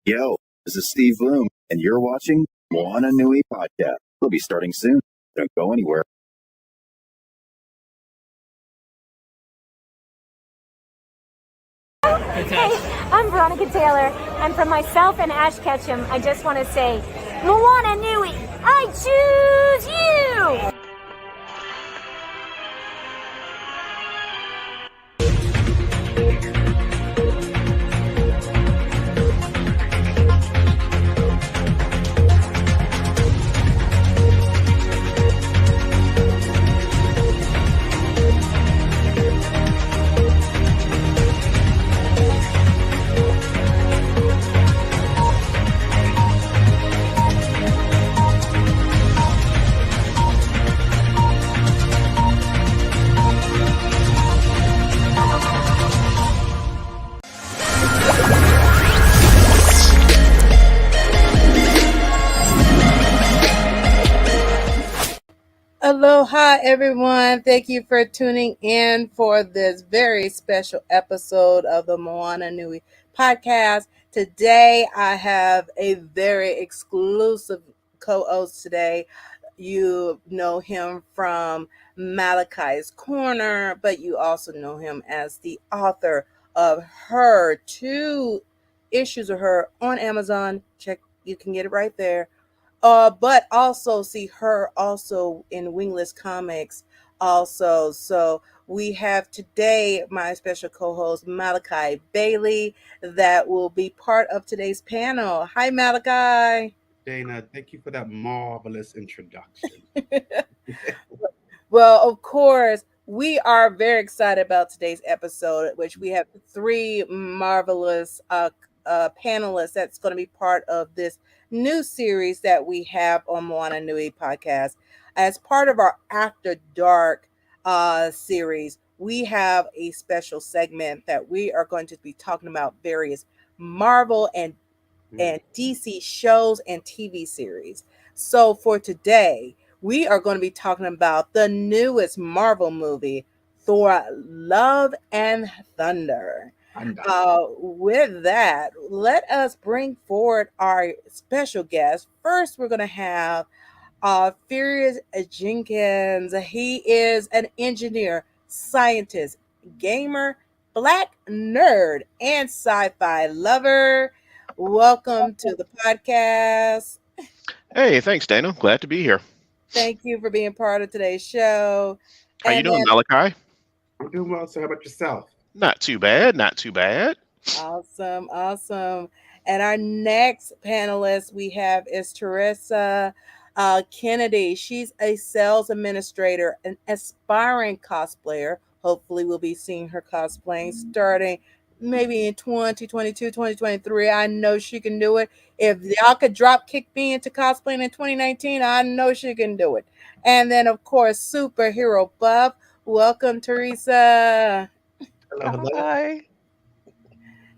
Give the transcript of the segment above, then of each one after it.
Yo, this is Steve Bloom, and you're watching Moana Nui Podcast. We'll be starting soon. Don't go anywhere. Hey, I'm Veronica Taylor, and from myself and Ash Ketchum, I just want to say, Moana Nui, I choose you! Aloha, everyone. Thank you for tuning in for this very special episode of the Moana Nui Podcast. Today, I have a very exclusive co-host today. You know him from Malachi's Corner, but you also know him as the author of her 2 issues of her on Amazon. Check, you can get it right there. But also see her also in Wingless Comics also. So we have today my special co-host Malachi Bailey that will be part of today's panel. Hi, Malachi. Dana, thank you for that marvelous introduction. Well, of course, we are very excited about today's episode, which we have 3 marvelous panelists that's going to be part of this new series that we have on Moana Nui Podcast. As part of our After Dark series, we have a special segment that we are going to be talking about various Marvel and DC shows and TV series. So for today, we are going to be talking about the newest Marvel movie, Thor: Love and Thunder. With that, let us bring forward our special guest. First, we're going to have Theresa Jenkins. He is an engineer, scientist, gamer, Black nerd, and sci-fi lover. Welcome to the podcast. Hey, thanks, Dana. Glad to be here. Thank you for being part of today's show. How you doing, Malachi? I'm doing well, so how about yourself? Not too bad, not too bad. Awesome. And our next panelist we have is Theresa Kennedy. She's a sales administrator, an aspiring cosplayer. Hopefully we'll be seeing her cosplaying starting maybe in 2022, 2023. I know she can do it. If y'all could drop kick me into cosplaying in 2019, I know she can do it. And then, of course, superhero buff. Welcome, Theresa. Hello. Hi.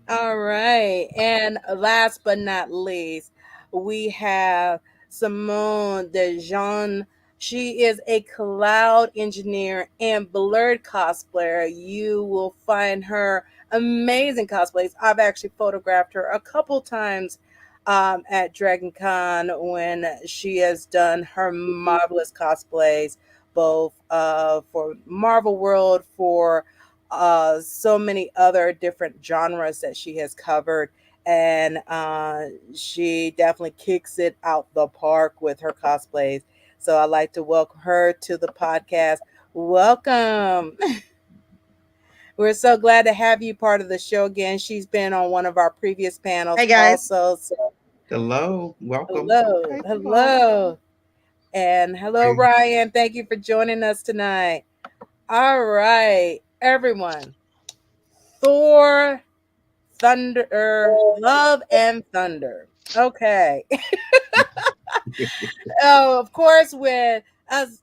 All right. And last but not least, we have Simone Dejean. She is a cloud engineer and Blerd cosplayer. You will find her amazing cosplays. I've actually photographed her a couple times at Dragon Con when she has done her marvelous cosplays both for Marvel World, for so many other different genres that she has covered. And she definitely kicks it out the park with her cosplays. So I'd like to welcome her to the podcast. Welcome. We're so glad to have you part of the show again. She's been on one of our previous panels. Hey, guys. Also. So Hello, welcome. hello. Hey, Hello. And hello, Hey. Ryan. Thank you for joining us tonight. All right, everyone. Thor, Thunder, Love and Thunder. Okay. Of course, with us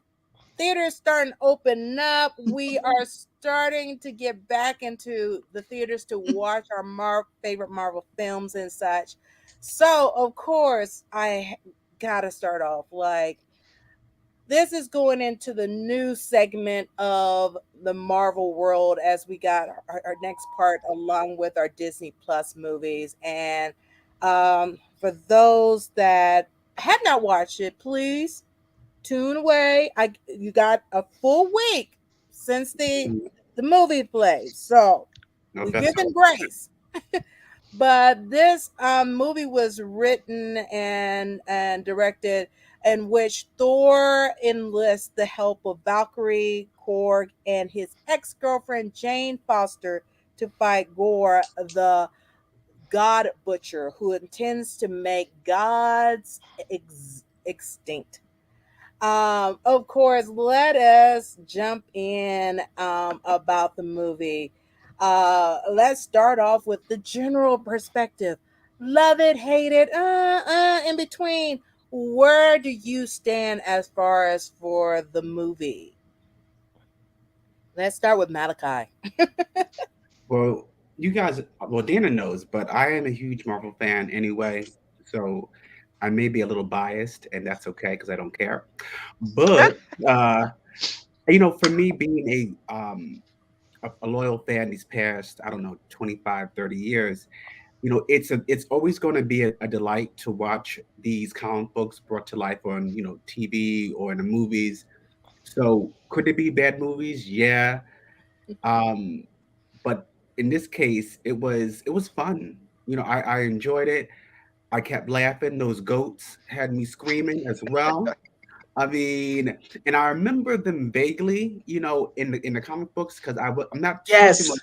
theaters starting to open up, we are starting to get back into the theaters to watch our favorite Marvel films and such. So, of course, I gotta start off like this is going into the new segment of the Marvel world as we got our next part along with our Disney Plus movies. And for those that have not watched it, please tune away. You got a full week since the movie played, so No, we that's give them grace. But this movie was written and directed in which Thor enlists the help of Valkyrie, Korg, and his ex-girlfriend Jane Foster to fight Gorr the God Butcher, who intends to make gods extinct. Of course, let us jump in about the movie. Let's start off with the general perspective. Love it, hate it, in between. Where do you stand as far as for the movie? Let's start with Malachi. Well, you guys, well, Dana knows, but I am a huge Marvel fan anyway, so I may be a little biased, and that's okay because I don't care. But for me, being a loyal fan these past, I don't know, 25, 30 years, it's always going to be a delight to watch these comic books brought to life on TV or in the movies. So could it be bad movies? Yeah. But in this case, it was fun. I enjoyed it. I kept laughing. Those goats had me screaming as well. I mean, and I remember them vaguely, in the comic books because I'm not too Yes. much,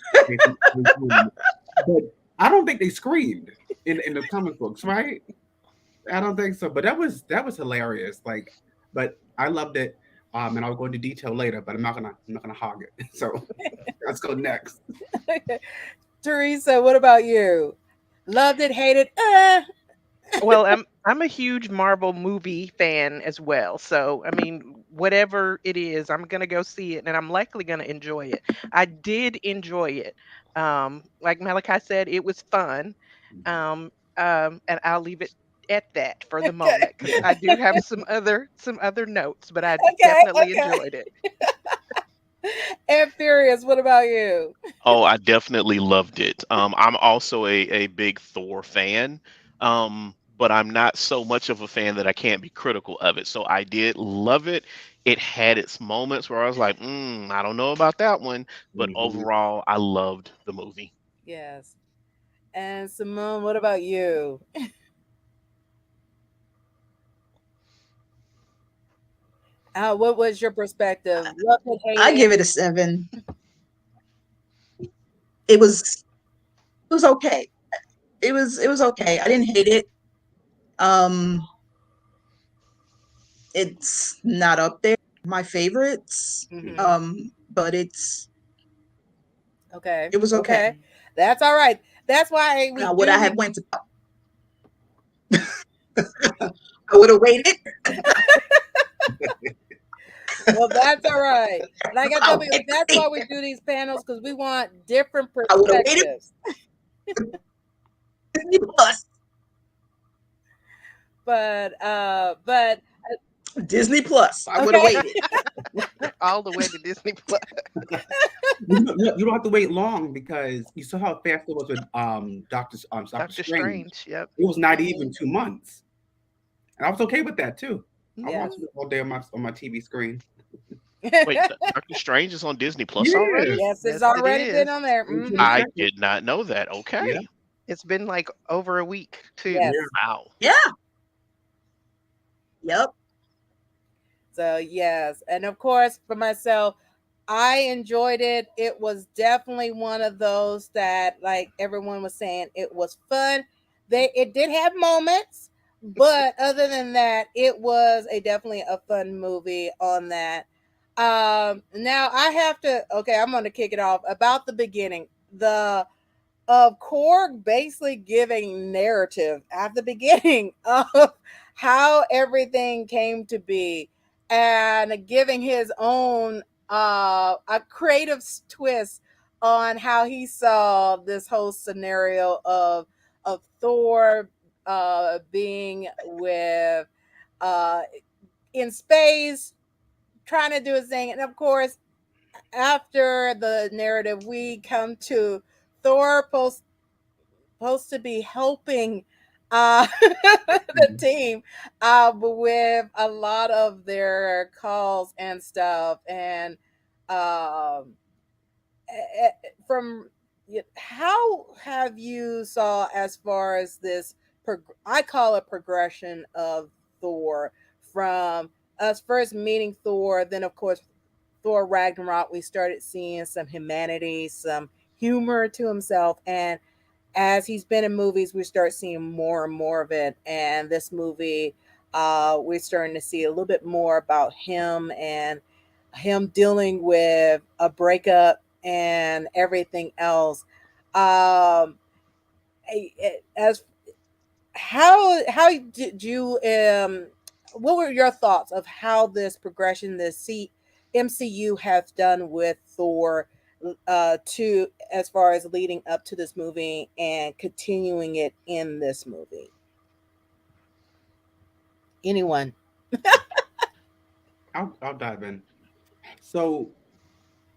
but I don't think they screamed in the comic books, right? I don't think so. But that was hilarious. Like, but I loved it. And I'll go into detail later, but I'm not gonna hog it. So let's go next. Theresa, what about you? Loved it, hated? Well, I'm a huge Marvel movie fan as well. So, I mean, whatever it is, I'm gonna go see it, and I'm likely gonna enjoy it. I did enjoy it. Like Malachi said, it was fun. And I'll leave it at that for the moment because I do have some other notes, but I definitely enjoyed it. And Furious, what about you? Oh, I definitely loved it. I'm also a big Thor fan, but I'm not so much of a fan that I can't be critical of it. So I did love it. It had its moments where I was like, I don't know about that one, but Mhm. overall, I loved the movie. Yes. And Simone, what about you? What was your perspective? Love it, hate I it? give it a 7. It was okay. It was okay. I didn't hate it. It's not up there my favorites. But it Okay. was okay. That's all right. That's why we Now, would do. I have went to I would have waited. Well, that's all right. Like I tell Oh, you, that's why we do these panels because we want different I would have waited. perspectives. Disney Plus. But Disney Plus. I would have Okay. waited. All the way to Disney Plus. You don't have to wait long because you saw how fast it was with Doctor Doctor Strange. Strange. Yep. It was not even 2 months, and I was okay with that too. I Yeah. watched it all day on my TV screen. Wait, Doctor Strange is on Disney Plus Yeah, already? Yes, it's Yes, it already been is. on there. June I 22nd. did not know that. Yeah, Okay. It's been like over a week too. yeah. Yes. Wow. Yeah. Yep. So yes, and of course for myself, I enjoyed it. It was definitely one of those that, like everyone was saying, it was fun. It did have moments, but other than that, it was a definitely a fun movie on that. Now I have to. Okay, I'm going to kick it off about the beginning. The of Korg basically giving narrative at the beginning of how everything came to be and giving his own a creative twist on how he saw this whole scenario of Thor being with uh in space trying to do his thing, and of course after the narrative we come to Thor supposed to be helping the Mhm. team with a lot of their calls and stuff, and um, from how have you saw as far as this I call it progression of Thor from us first meeting Thor, then of course Thor Ragnarok, we started seeing some humanity, some humor to himself, and as he's been in movies, we start seeing more and more of it. And this movie, we're starting to see a little bit more about him and him dealing with a breakup and everything else. Um, as how did you what were your thoughts of how this progression MCU has done with Thor to as far as leading up to this movie and continuing it in this movie? Anyone? I'll dive in. So,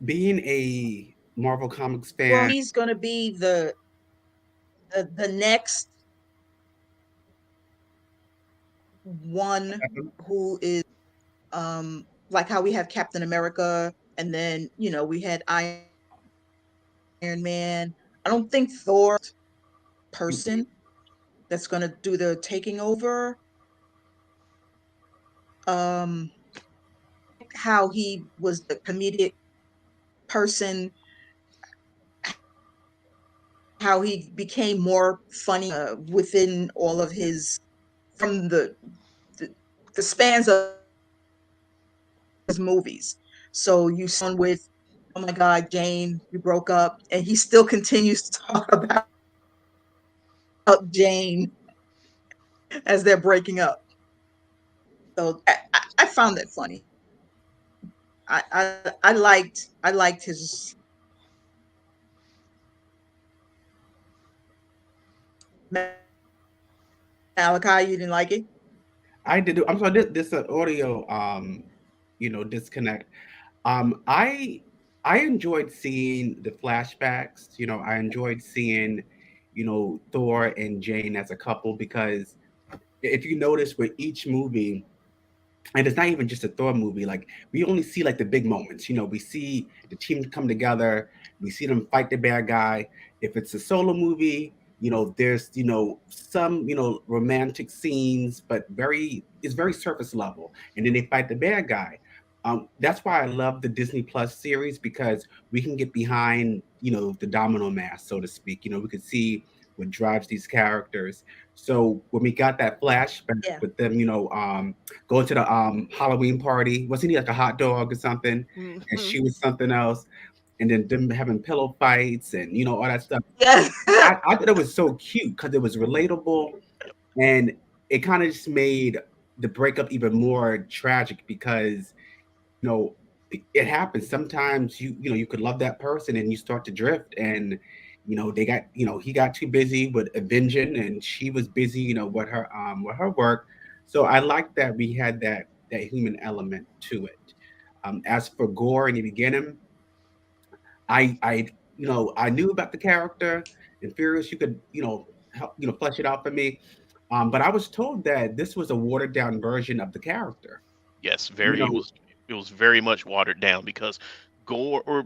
being a Marvel Comics Well, fan, he's going to be the next one who is like how we have Captain America, and then we had Iron Man. I don't think Thor mhm, person that's going to do the taking over. Um, how he was the comedic person, how he became more funny within all of his from the, the spans of his movies. So you saw him with, oh my God, Jane, we broke up, and he still continues to talk about Jane as they're breaking up. So I found that funny. I liked his Malachi. You didn't like it? I did. I'm sorry. This audio, disconnect. I enjoyed seeing the flashbacks. I enjoyed seeing, Thor and Jane as a couple because if you notice with each movie, and it's not even just a Thor movie. Like we only see like the big moments. We see the team come together. We see them fight the bad guy. If it's a solo movie, there's some romantic scenes, but it's very surface level. And then they fight the bad guy. That's why I love the Disney Plus series because we can get behind the domino mass, so to speak. We could see what drives these characters. So when we got that flashback Yeah. with them, going to the Halloween party. Wasn't he like a hot dog or something? And Mhm. she was something else. And then them having pillow fights and all that stuff. Yes. I thought it was so cute because it was relatable and it kind of just made the breakup even more tragic because you know it happens sometimes. You could love that person and you start to drift and they got he got too busy with avenging and she was busy with her work. So I like that we had that human element to it. As for Gore in the beginning, I knew about the character and Furious. You could help flesh it out for me. But I was told that this was a watered down version of the character. Yes, You very. It know, was. It was very much watered down because Gore,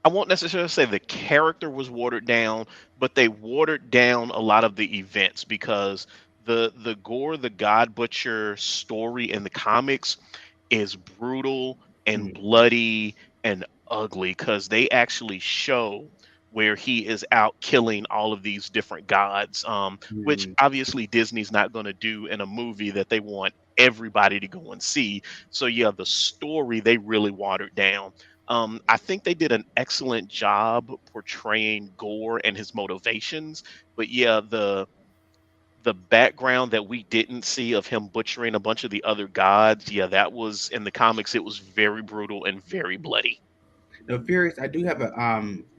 I won't necessarily say the character was watered down, but they watered down a lot of the events because the Gore the God Butcher story in the comics is brutal and Mm, bloody and ugly because they actually show where he is out killing all of these different gods, which mm, obviously Disney's not going to do in a movie that they want everybody to go and see. So yeah, the story they really watered down. I think they did an excellent job portraying Gore and his motivations, but yeah, the background that we didn't see of him butchering a bunch of the other gods, yeah, that was in the comics. It was very brutal and very bloody. Now, Furious, I do have a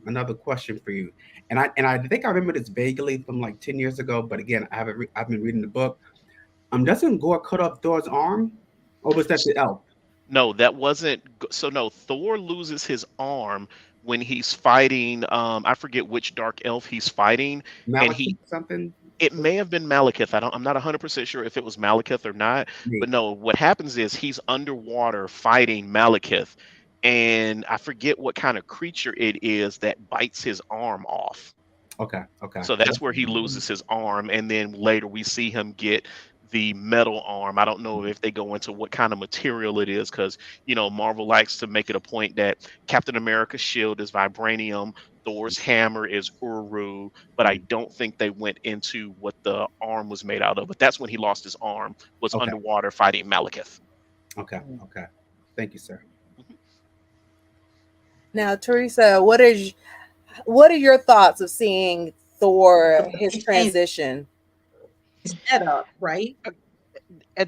another question for you, and I think I remember this vaguely from like 10 years ago, but again, I've been reading the book. Doesn't Gore cut off Thor's arm, or was that S- the elf? No, that wasn't. So no, Thor loses his arm when he's fighting. I forget which dark elf he's fighting, and Malekith something? it may have been Malekith. I'm not 100% sure if it was Malekith or not. But Me. no, what happens is he's underwater fighting Malekith, and I forget what kind of creature it is that bites his arm off. Okay, okay. So that's where he loses his arm, and then later we see him get the metal arm. I don't know if they go into what kind of material it is, because Marvel likes to make it a point that Captain America's shield is vibranium, Thor's hammer is Uru, but I don't think they went into what the arm was made out of. But that's when he lost his arm, was Okay, underwater fighting Malekith. okay, okay. Thank you, sir. Now, Theresa, what are your thoughts of seeing Thor, his He changed transition? his head up, right?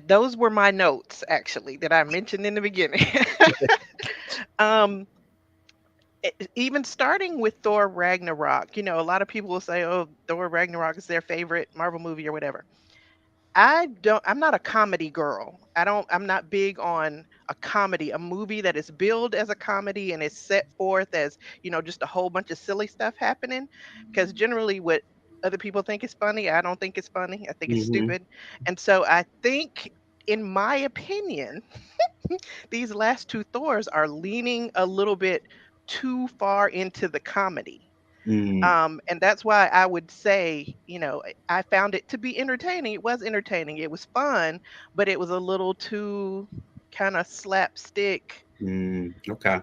Those were my notes, actually, that I mentioned in the beginning. um, Even starting with Thor Ragnarok, a lot of people will say, "Oh, Thor Ragnarok is their favorite Marvel movie or whatever." I'm not a comedy girl. I'm not big on a comedy, a movie that is billed as a comedy and is set forth as, just a whole bunch of silly stuff happening. Because generally what other people think is funny, I don't think it's funny. I think it's Mm-hmm. stupid. And so I think, in my opinion, these last two Thors are leaning a little bit too far into the comedy. Mm, And that's why I would say, I found it to be entertaining. It was entertaining. It was fun, but it was a little too kind of slapstick, okay.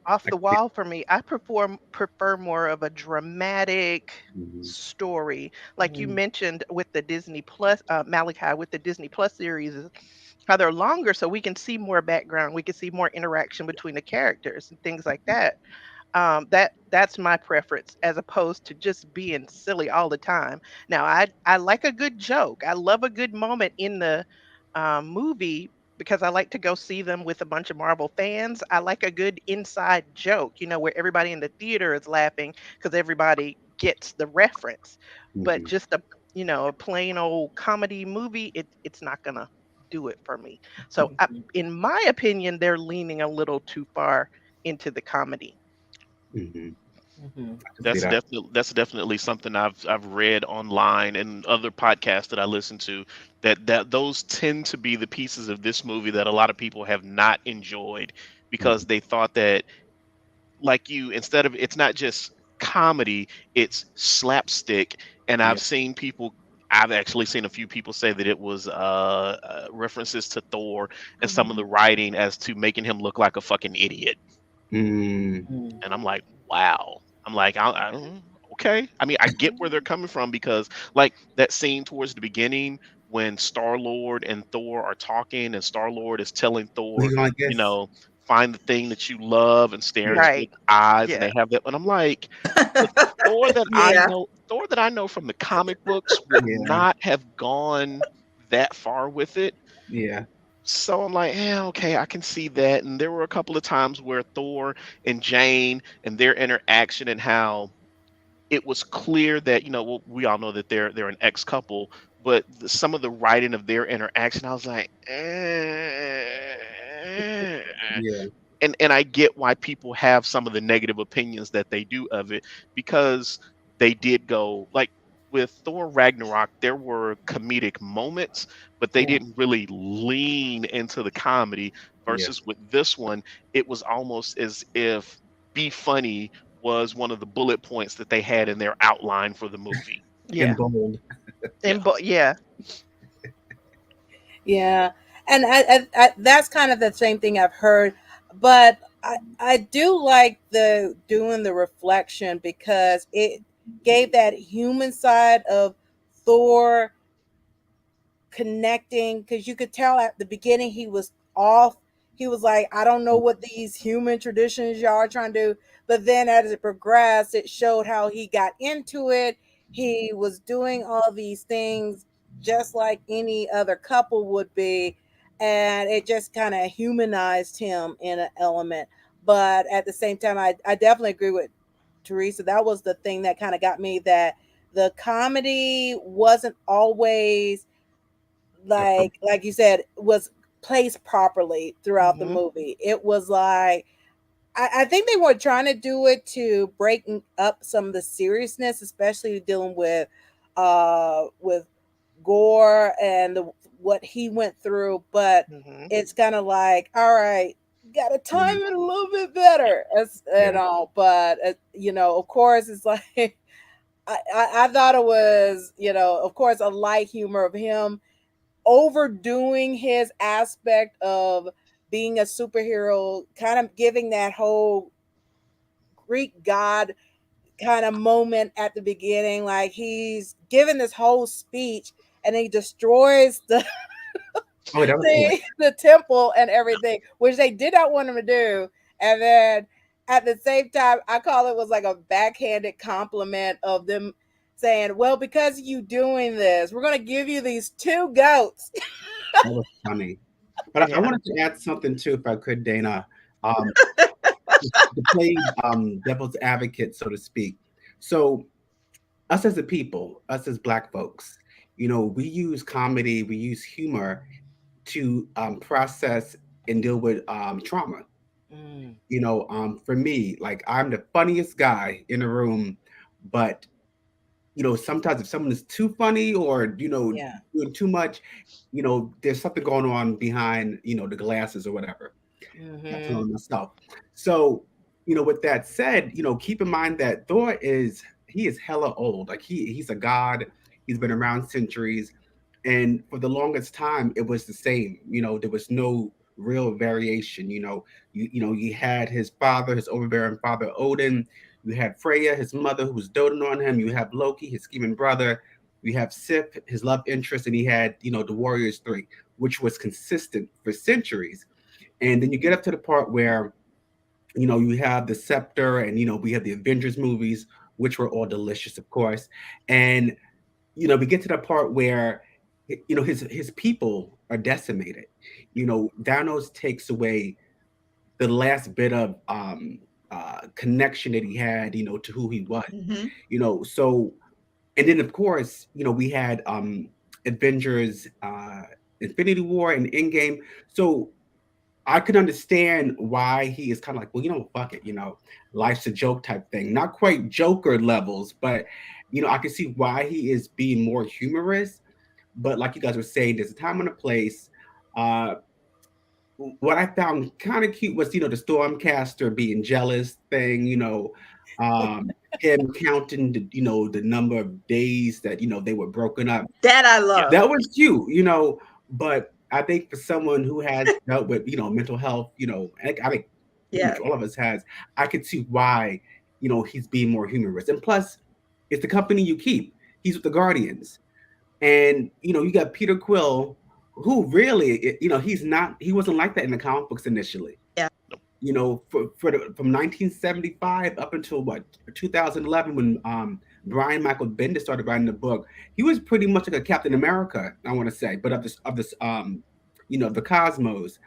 off I the get. wall for me. I prefer more of a dramatic Mhm, story, like you Mm. mentioned with the Disney Plus, Malachi, with the Disney Plus series, is how they're longer, so we can see more background, we can see more interaction between the characters and things like that. That's my preference, as opposed to just being silly all the time. Now, I like a good joke. I love a good moment in the movie, because I like to go see them with a bunch of Marvel fans. I like a good inside joke, where everybody in the theater is laughing because everybody gets the reference. But mhm, just a plain old comedy movie, it's not gonna do it for me. So, in my opinion, they're leaning a little too far into the comedy. mhm. Mhm. I can see that. That's definitely something I've read online and other podcasts that I listen to, that those tend to be the pieces of this movie that a lot of people have not enjoyed because Mhm, they thought that, like you, instead of, it's not just comedy, it's slapstick. And yeah. I've actually seen a few people say that it was references to Thor and some of Mhm. the writing as to making him look like a fucking idiot. Mm, Mm. And I'm like, wow. I'm like, okay. I mean, I get where they're coming from because, like, that scene towards the beginning when Star Lord and Thor are talking, and Star Lord is telling what Thor, you gonna you guess? know, find the thing that you love and stare into Yeah. his Right. eyes, and Yeah. they have that. And I'm like, the Yeah. Thor that I know from the comic books would Yeah. not have gone that far with it. Yeah. So I'm like, yeah, okay, I can see that. And there were a couple of times where Thor and Jane and their interaction, and how it was clear that, well, we all know that they're an ex couple, but some of the writing of their interaction, I was like, Yeah. and I get why people have some of the negative opinions that they do of it, because they did go, like, with Thor Ragnarok, there were comedic moments, but they Yeah. didn't really lean into the comedy. Yeah. versus with this one, it was almost as if be funny was one of the bullet points that they had in their outline for the movie. And Yeah. bold. Yeah. Yeah. Yeah, and that's kind of the same thing I've heard, but I do like the doing the reflection because it gave that human side of Thor connecting, because you could tell at the beginning he was off. He was like, I don't know what these human traditions y'all are trying to do. But then as it progressed, it showed how he got into it. He was doing all these things just like any other couple would be. And it just kind of humanized him in an element. But at the same time, I definitely agree with Theresa. That was the thing that kind of got me, that the comedy wasn't always like you said, was placed properly throughout the Hmm. movie. It was like I think they were trying to do it to break up some of the seriousness, especially dealing with Gorr and what he went through. But Hmm. it's kind of like, all right, got to Yeah. time it a little bit better, as and Yeah. all. But of course, it's like I thought it was, of course, a light humor of him overdoing his aspect of being a superhero, kind of giving that whole Greek god kind of moment at the beginning. Like he's giving this whole speech and he destroys the Oh, that was cool. the temple and everything, which they did not want him to do. And then at the same time, I call it was like a backhanded compliment of them saying, well, because of you doing this, we're going to give you these two goats. That was funny. But I Yeah. wanted to add something too, if I could, Dana. Um, to play devil's advocate, so to speak. So us as a people, us as Black folks, we use comedy, we use humor to process and deal with trauma. Mm, For me, like I'm the funniest guy in the room, but sometimes if someone is too funny or yeah. doing too much, there's something going on behind the glasses or whatever. That's Hmm. on myself. So, with that said, keep in mind that Thor he is hella old. Like he's a god. He's been around centuries. And for the longest time, it was the same. There was no real variation. You had his father, his overbearing father Odin. You had Freya, his mother, who was doting on him. You have Loki, his scheming brother. You have Sif, his love interest, and he had the Warriors Three, which was consistent for centuries. And then you get up to the part where you have the Scepter, and we have the Avengers movies, which were all delicious, of course. And we get to the part where his people are decimated. Thanos takes away the last bit of connection that he had, to who he was. Hmm. So, and then of course, we had Avengers, Infinity War and Endgame. So I could understand why he is kind of like, well, fuck it, life's a joke type thing. Not quite Joker levels, but I can see why he is being more humorous. But like you guys were saying, there's a time and a place. Uh, what I found kind of cute was, the Stormcaster being jealous thing, him counting the number of days that, they were broken up. That I Yeah. love. That was cute, but I think for someone who has dealt with, mental health, I think pretty Yeah. much all of us has, I could see why, he's being more humorous. And plus, it's the company you keep. He's with the Guardians. And, you got Peter Quill, who really, he wasn't like that in the comic books initially. Yeah. From 1975 up until 2011, when Brian Michael Bendis started writing the book, he was pretty much like a Captain America, I want to say, but of this the cosmos.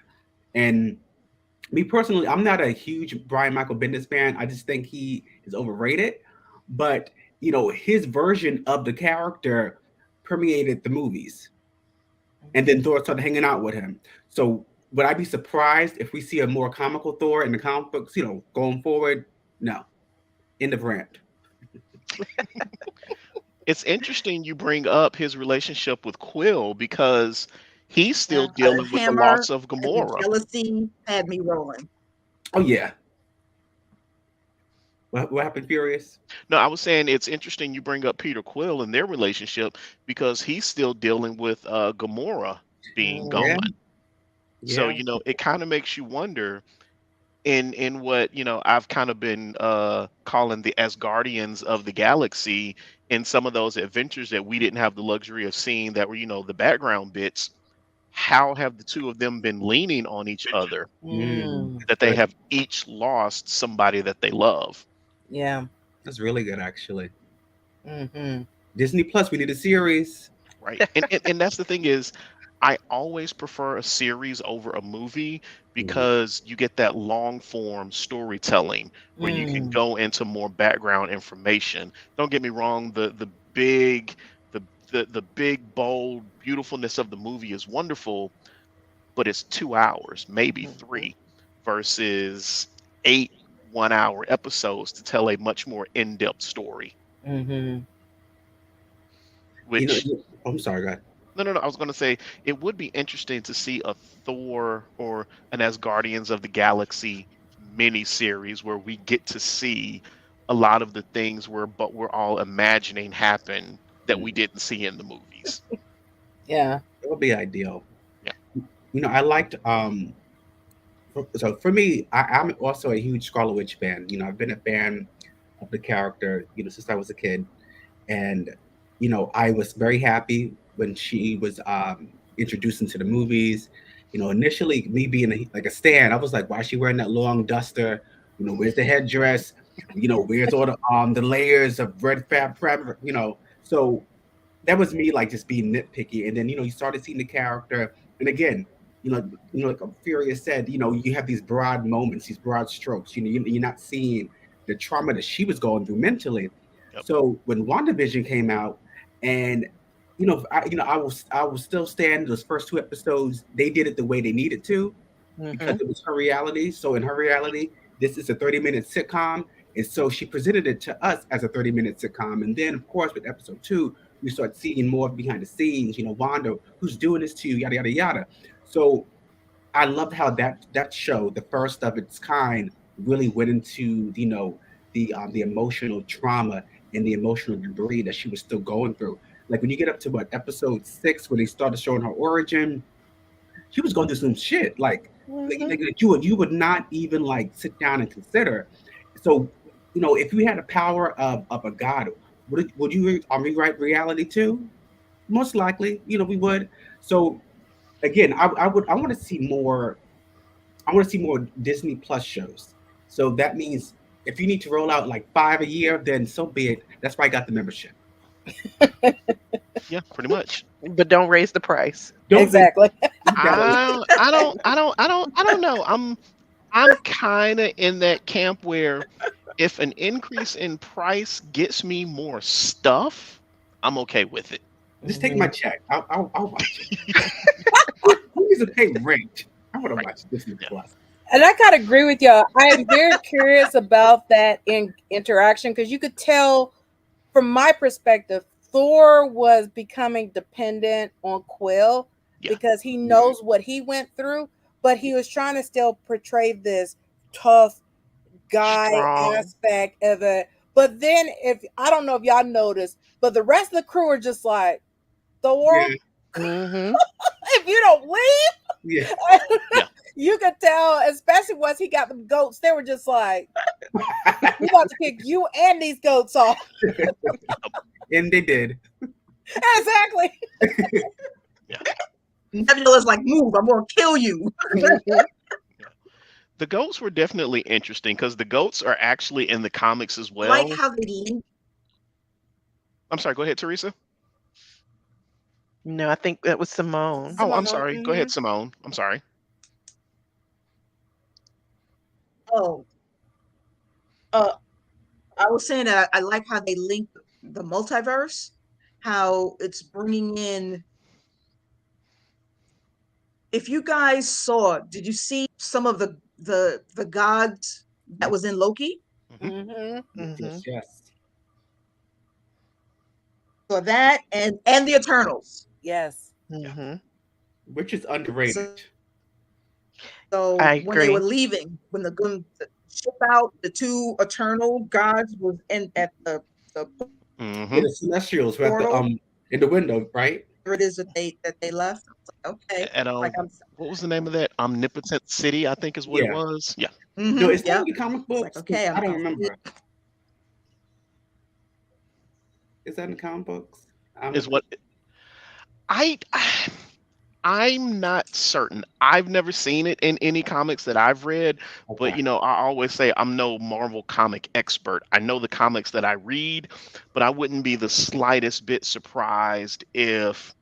And me personally, I'm not a huge Brian Michael Bendis fan. I just think he is overrated. But his version of the character permeated the movies, and then Thor started hanging out with him. So would I be surprised if we see a more comical Thor in the comic books, going forward? No. End of rant. It's interesting you bring up his relationship with Quill because He's still Yeah. dealing with the Hammer loss of and the Gamora. jealousy had me rolling. Oh yeah. What happened, Furious? No, I was saying it's interesting you bring up Peter Quill and their relationship because he's still dealing with Gamora being Yeah. gone. So, Yeah. it kind of makes you wonder in what, I've kind of been calling the Asgardians of the galaxy in some of those adventures that we didn't have the luxury of seeing that were, the background bits. How have the two of them been leaning on each other Mm, that they Good. have each lost somebody that they love? yeah. That's really good, actually. Mm-hmm. Disney Plus, we need a series. Right. And that's the thing is I always prefer a series over a movie because you get that long form storytelling where you can Mm. go into more background information. Don't get me wrong, the big the big bold beautifulness of the movie is wonderful, but it's 2 hours, maybe Mhm. 3 versus 8 1 hour episodes to tell a much more in-depth story, Mm-hmm. You know, which I'm sorry, guys. No. I was going to say it would be interesting to see a Thor or an Asgardians of the Galaxy mini series where we get to see a lot of the things we're all imagining happen that we didn't see in the movies. Yeah. That would be ideal. Yeah. I liked so for me, I'm also a huge Scarlet Witch fan. I've been a fan of the character, since I was a kid. And I was very happy when she was introduced into the movies. Initially me being like a stan, I was like, why is she wearing that long duster? Where's the headdress? Where's all the layers of red fabric? So that was me like just being nitpicky. And then you started seeing the character, and again, like Furious said, you have these broad moments, these broad strokes. You're not seeing the trauma that she was going through mentally. Yep. So when WandaVision came out, and I was still standing those first 2 episodes. They did it the way they needed to because Mm-hmm. it was her reality. So in her reality, this is a 30-minute sitcom. And so she presented it to us as a 30-minute sitcom. And then, of course, with episode 2, we start seeing more behind the scenes, Wanda, who's doing this to you, yada, yada, yada. So I loved how that show, the first of its kind, really went into, the emotional trauma and the emotional debris that she was still going through. Like when you get up to episode 6, when they started showing her origin, she was going through some shit Mm-hmm. like you would not even like sit down and consider. So if you had the power of a god, would you rewrite reality too? Most likely, we would. So again, I want to see more. I want to see more Disney Plus shows. So that means if you need to roll out like 5 a year, then so be it. That's why I got the membership. Yeah, pretty much. But don't raise the price. Don't Exactly. I don't know. I'm kind of in that camp where if an increase in price gets me more stuff, I'm okay with it. Just take my check. I'll watch it. Who needs to pay rent? I want to Right. watch Disney Yeah. Plus. And I kind of agree with y'all. I am very curious about that interaction because you could tell from my perspective, Thor was becoming dependent on Quill Yeah. because he knows what he went through, but he was trying to still portray this tough guy Strong. aspect of it. But then, if I don't know if y'all noticed, but the rest of the crew are just like, Thor, Yeah. Mm-hmm. if you don't leave, Yeah. Yeah. you could tell, especially once he got them goats, they were just like, we about to kick you and these goats off. And they did. Exactly. Nebula's like, move, I'm gonna kill you. The goats were definitely interesting because the goats are actually in the comics as I well. like how they link. I'm sorry, go ahead, Teresa. No, I think that was Simone. Oh, I'm Simone, sorry. Go ahead, Simone. I'm sorry. Oh, I was saying that I like how they link the multiverse, how it's bringing in. If you guys saw, did you see some of the gods that was in Loki? Mm-hmm. Mm-hmm. Yes. For that and the Eternals. Yes. Mm-hmm. which is underrated. So I when they were agree. leaving, when the going to ship out, the two eternal gods was in at the Yeah, Hmm. the Celestials were at the portal. in the window, right? Where it is that they left. I was like, okay, And like I'm. what was the name of that? Omnipotent City, I think is what it Yeah. was. Yeah. No, is that in Yep. the comic It's like, books? 'Cause okay, I don't I'm remember. Is that in the comic books? Is what I I'm not certain. I've never seen it in any comics that I've read, but Okay. I always say I'm no Marvel comic expert. I know the comics that I read, but I wouldn't be the slightest bit surprised if,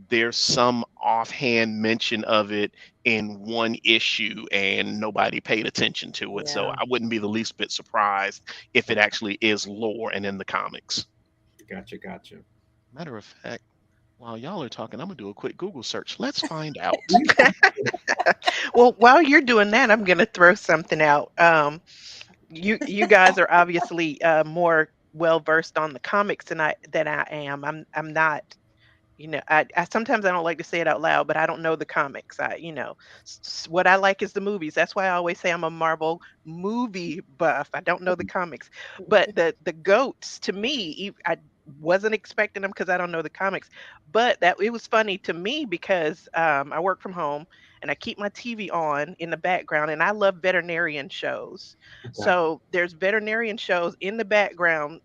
there's some offhand mention of it in one issue and nobody paid attention to it. So Yeah. I wouldn't be the least bit surprised if it actually is lore and in the comics. Gotcha. Matter of fact, while y'all are talking, I'm gonna do a quick Google search. Let's find out. Well, while you're doing that, I'm going to throw something out. You guys are obviously more well versed on the comics than I am. I'm not. I sometimes I don't like to say it out loud, but I don't know the comics. What I like is the movies. That's why I always say I'm a Marvel movie buff. I don't know the comics, but the goats to me, I wasn't expecting them because I don't know the comics. But that it was funny to me because I work from home and I keep my TV on in the background, and I love veterinarian shows. Okay. So there's veterinarian shows in the background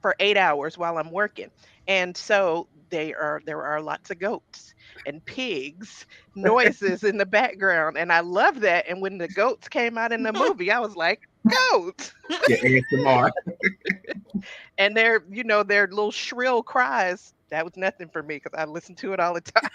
for 8 hours while I'm working. And so there are lots of goats and pigs noises in the background. And I love that. And when the goats came out in the movie, I was like, goats. Yeah, ASMR. And their little shrill cries. That was nothing for me because I listen to it all the time.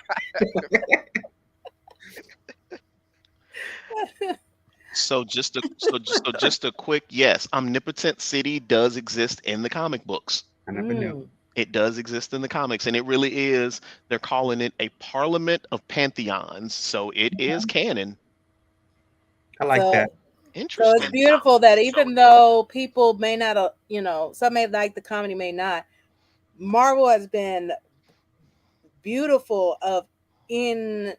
So just a quick yes, Omnipotent City does exist in the comic books. I never knew. Mm. It does exist in the comics, and it really is. They're calling it a Parliament of Pantheons, so it is canon. I like So, that. so it's Interesting. beautiful that even though people may not, some may like the comedy, may not. Marvel has been beautiful of in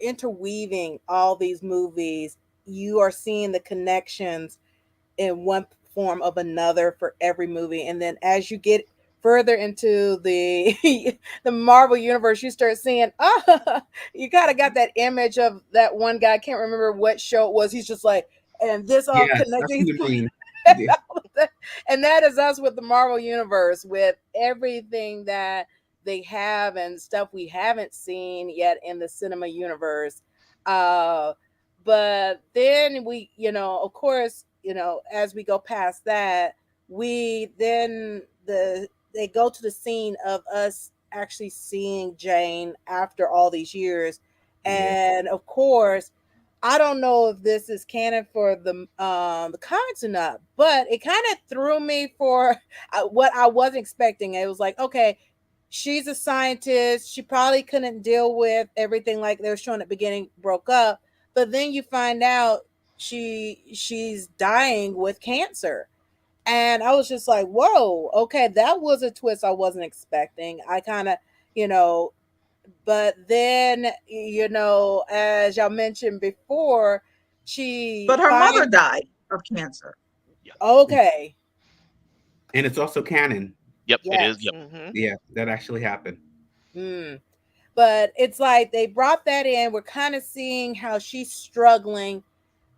interweaving all these movies. You are seeing the connections in one form of another for every movie, and then as you get further into the the Marvel universe, you start seeing you kind of got that image of that one guy. I can't remember what show it was. He's just like, and this all Yes, connected. that's He's what I mean. and Yeah. and that is us with the Marvel universe, with everything that they have and stuff we haven't seen yet in the cinema universe. Uh, but then we, of course, as we go past that, we then they go to the scene of us actually seeing Jane after all these years, Yeah. and of course I don't know if this is canon for the comics or not, but it kind of threw me for what I wasn't expecting. It was like, okay, she's a scientist. She probably couldn't deal with everything like they were showing at the beginning, broke up. But then you find out she's dying with cancer. And I was just like, whoa, okay, that was a twist I wasn't expecting. I kind of, you know, but then, as y'all mentioned before, she But her mother finds, died of cancer. Yeah. okay, And it's also canon. Yep, it is. yes. Yep. Yeah, that actually happened. Mm. But it's like they brought that in. We're kind of seeing how she's struggling,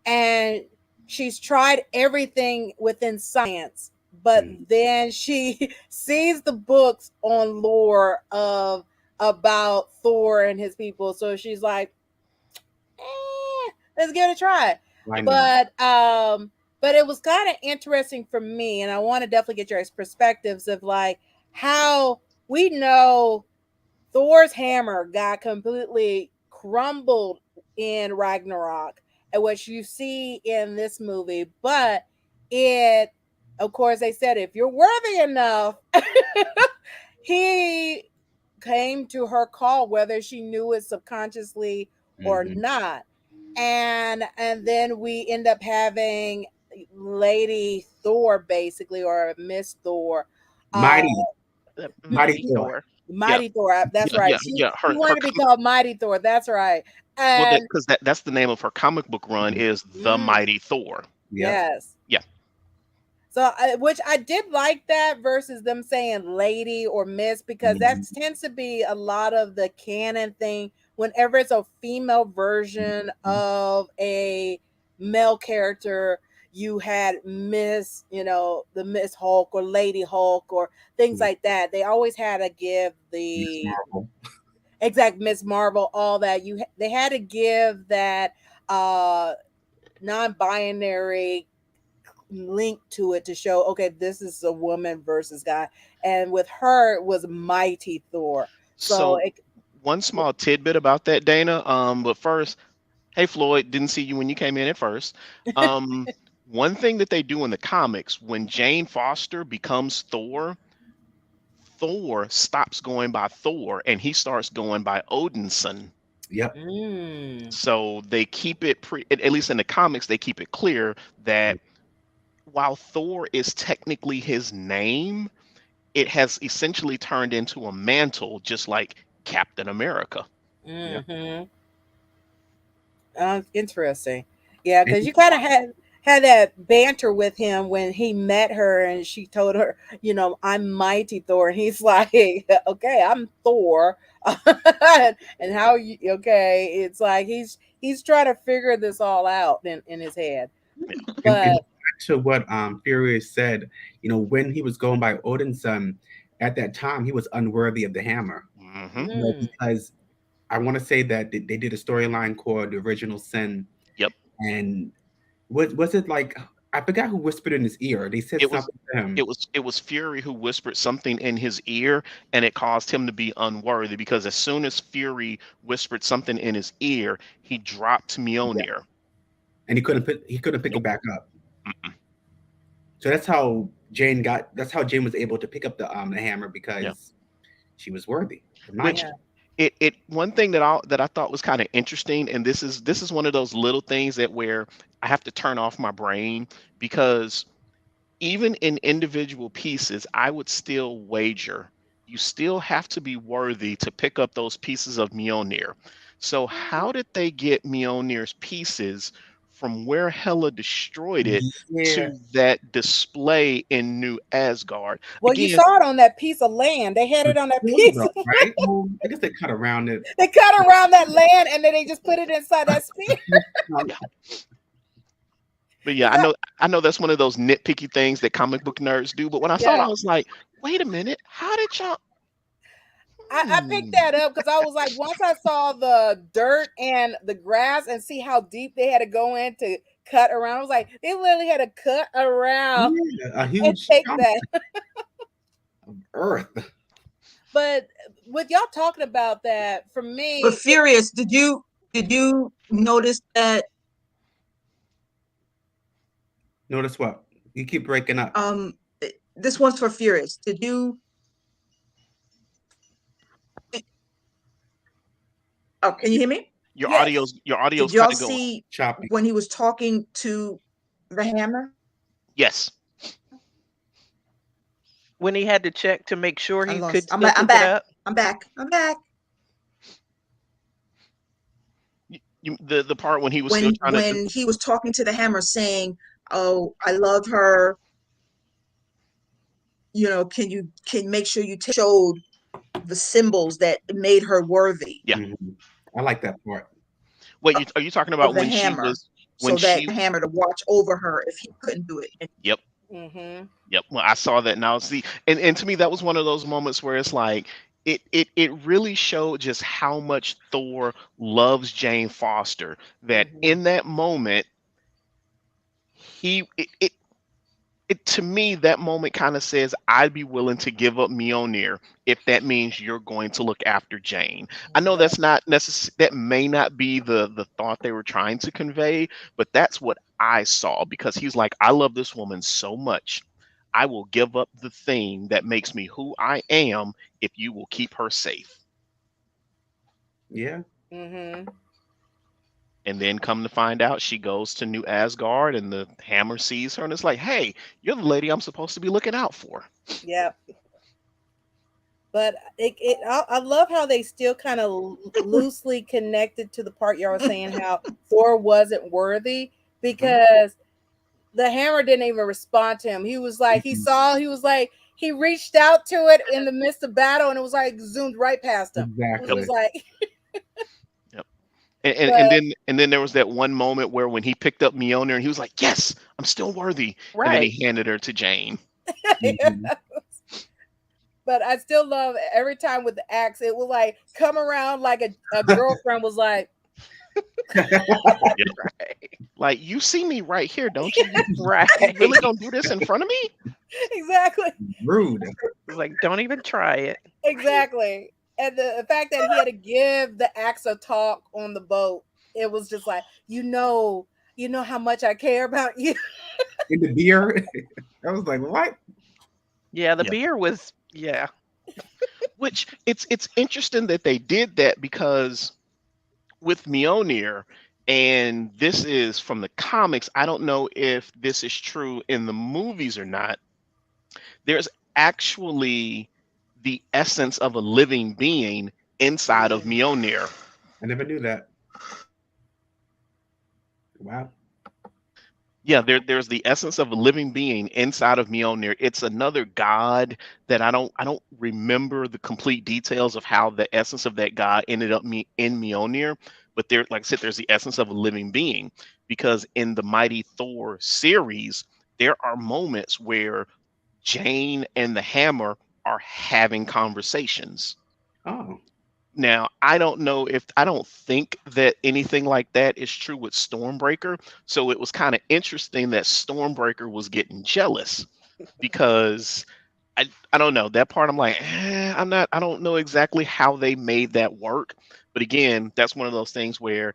and she's tried everything within science, but then she sees the books on lore of about Thor and his people. So she's like, let's give it a try. Why not? But it was kind of interesting for me, and I want to definitely get your perspectives of like how we know Thor's hammer got completely crumbled in Ragnarok, and what you see in this movie, but it, of course, they said if you're worthy enough, he came to her call, whether she knew it subconsciously or Mhm. not. And then we end up having Lady Thor, basically, or Miss Thor. Mighty, The mighty Mighty Thor. Thor. Mighty Thor. That's Yeah, right. She Her wanted to be comic, called Mighty Thor. That's right. well, And because that's the name of her comic book run is The mm, Mighty Thor. Yep. yes. Yeah. So, which I did like that versus them saying lady or miss, because that tends to be a lot of the canon thing. Whenever it's a female version of a male character, you had Miss, the Miss Hulk or Lady Hulk or things like that. They always had to give Miss the Marvel. exact Miss Marvel, all that. They had to give that non-binary link to it to show, okay, this is a woman versus guy, and with her it was Mighty Thor. So So one small tidbit about that, Dana. But first, hey Floyd, didn't see you when you came in at first. One thing that they do in the comics, when Jane Foster becomes Thor, Thor stops going by Thor and he starts going by Odinson. Yep. So they keep it at least in the comics, they keep it clear that while Thor is technically his name, it has essentially turned into a mantle, just like Captain America. Interesting. Yeah, And because you kind of had that banter with him when he met her and she told her, I'm Mighty Thor, and he's like, okay, I'm Thor. And how you okay, it's like he's trying to figure this all out in his head. and But back to what Furious said, when he was going by Odinson, at that time he was unworthy of the hammer. Because I want to say that they did a storyline called The Original Sin. Yep. And was it like, I forgot who whispered in his ear. They said something to him. It was Fury who whispered something in his ear, and it caused him to be unworthy, because as soon as Fury whispered something in his ear, he dropped Mjolnir. And he couldn't pick it back up. So that's how Jane was able to pick up the hammer, because she was worthy. Which it one thing that I thought was kind of interesting, and this is one of those little things that where I have to turn off my brain, because even in individual pieces, I would still wager you still have to be worthy to pick up those pieces of Mjolnir. So how did they get Mjolnir's pieces from where Hela destroyed it to that display in New Asgard? Well, Again, you saw it on that piece of land. They had it on that piece. Right? I guess they cut around it. They cut around that land and then they just put it inside that spear. But yeah, I know that's one of those nitpicky things that comic book nerds do. But when I saw it, I was like, wait a minute, how did y'all? I picked that up because I was like, once I saw the dirt and the grass and see how deep they had to go in to cut around, I was like, they literally had to cut around a huge and take that of earth. But with y'all talking about that, for me, But Furious, did you notice that? Notice what? You keep breaking up. This one's for Furious. Did you? Oh, can you hear me? Your audio's Did y'all kind of going see choppy when he was talking to the hammer? Yes. When he had to check to make sure he could still I'm pick it back. up. I'm back. The part when he was When still trying to he was talking to the hammer, saying, "Oh, I love her. Can make sure you showed the symbols that made her worthy." Yeah. I like that part. Wait, are you talking about the when hammer, she was that hammer to watch over her if he couldn't do it? Yep. Yep. Well, I saw that now. See, and to me, that was one of those moments where it's like it really showed just how much Thor loves Jane Foster. That in that moment, to me, that moment kind of says, I'd be willing to give up Mjolnir if that means you're going to look after Jane. I know that's not necessary. That may not be the thought they were trying to convey, but that's what I saw, because he's like, I love this woman so much. I will give up the thing that makes me who I am if you will keep her safe. Yeah. And then come to find out, she goes to New Asgard and the hammer sees her and it's like, hey, you're the lady I'm supposed to be looking out for. Yep. But I love how they still kind of loosely connected to the part y'all were saying how Thor wasn't worthy because the hammer didn't even respond to him. He was like, he reached out to it in the midst of battle and it was like zoomed right past him. Exactly. It was like, Yep. And then there was that one moment where when he picked up Mjolnir and he was like, "Yes, I'm still worthy," and then Right. he handed her to Jane. Mhm. but I still love every time with the axe, it will like come around like a girlfriend was like, Right. Like, you see me right here, don't you? Right. You really gonna do this in front of me? exactly. Rude. It's like, don't even try it. Exactly. And the fact that he had to give the axe a talk on the boat, it was just like, you know how much I care about you. In the beer. I was like, what? Yeah, the Yeah. beer was, yeah. Which it's interesting that they did that because with Mjolnir, and this is from the comics, I don't know if this is true in the movies or not. There's actually the essence of a living being inside of Mjolnir. I never knew that. Wow. Yeah, there's the essence of a living being inside of Mjolnir. It's another god that I don't remember the complete details of how the essence of that god ended up in Mjolnir, but there, like I said, there's the essence of a living being because in the Mighty Thor series, there are moments where Jane and the Hammer are having conversations. Oh. Now, I don't think that anything like that is true with Stormbreaker. So it was kind of interesting that Stormbreaker was getting jealous because I don't know that part. I'm like, I don't know exactly how they made that work. But again, that's one of those things where,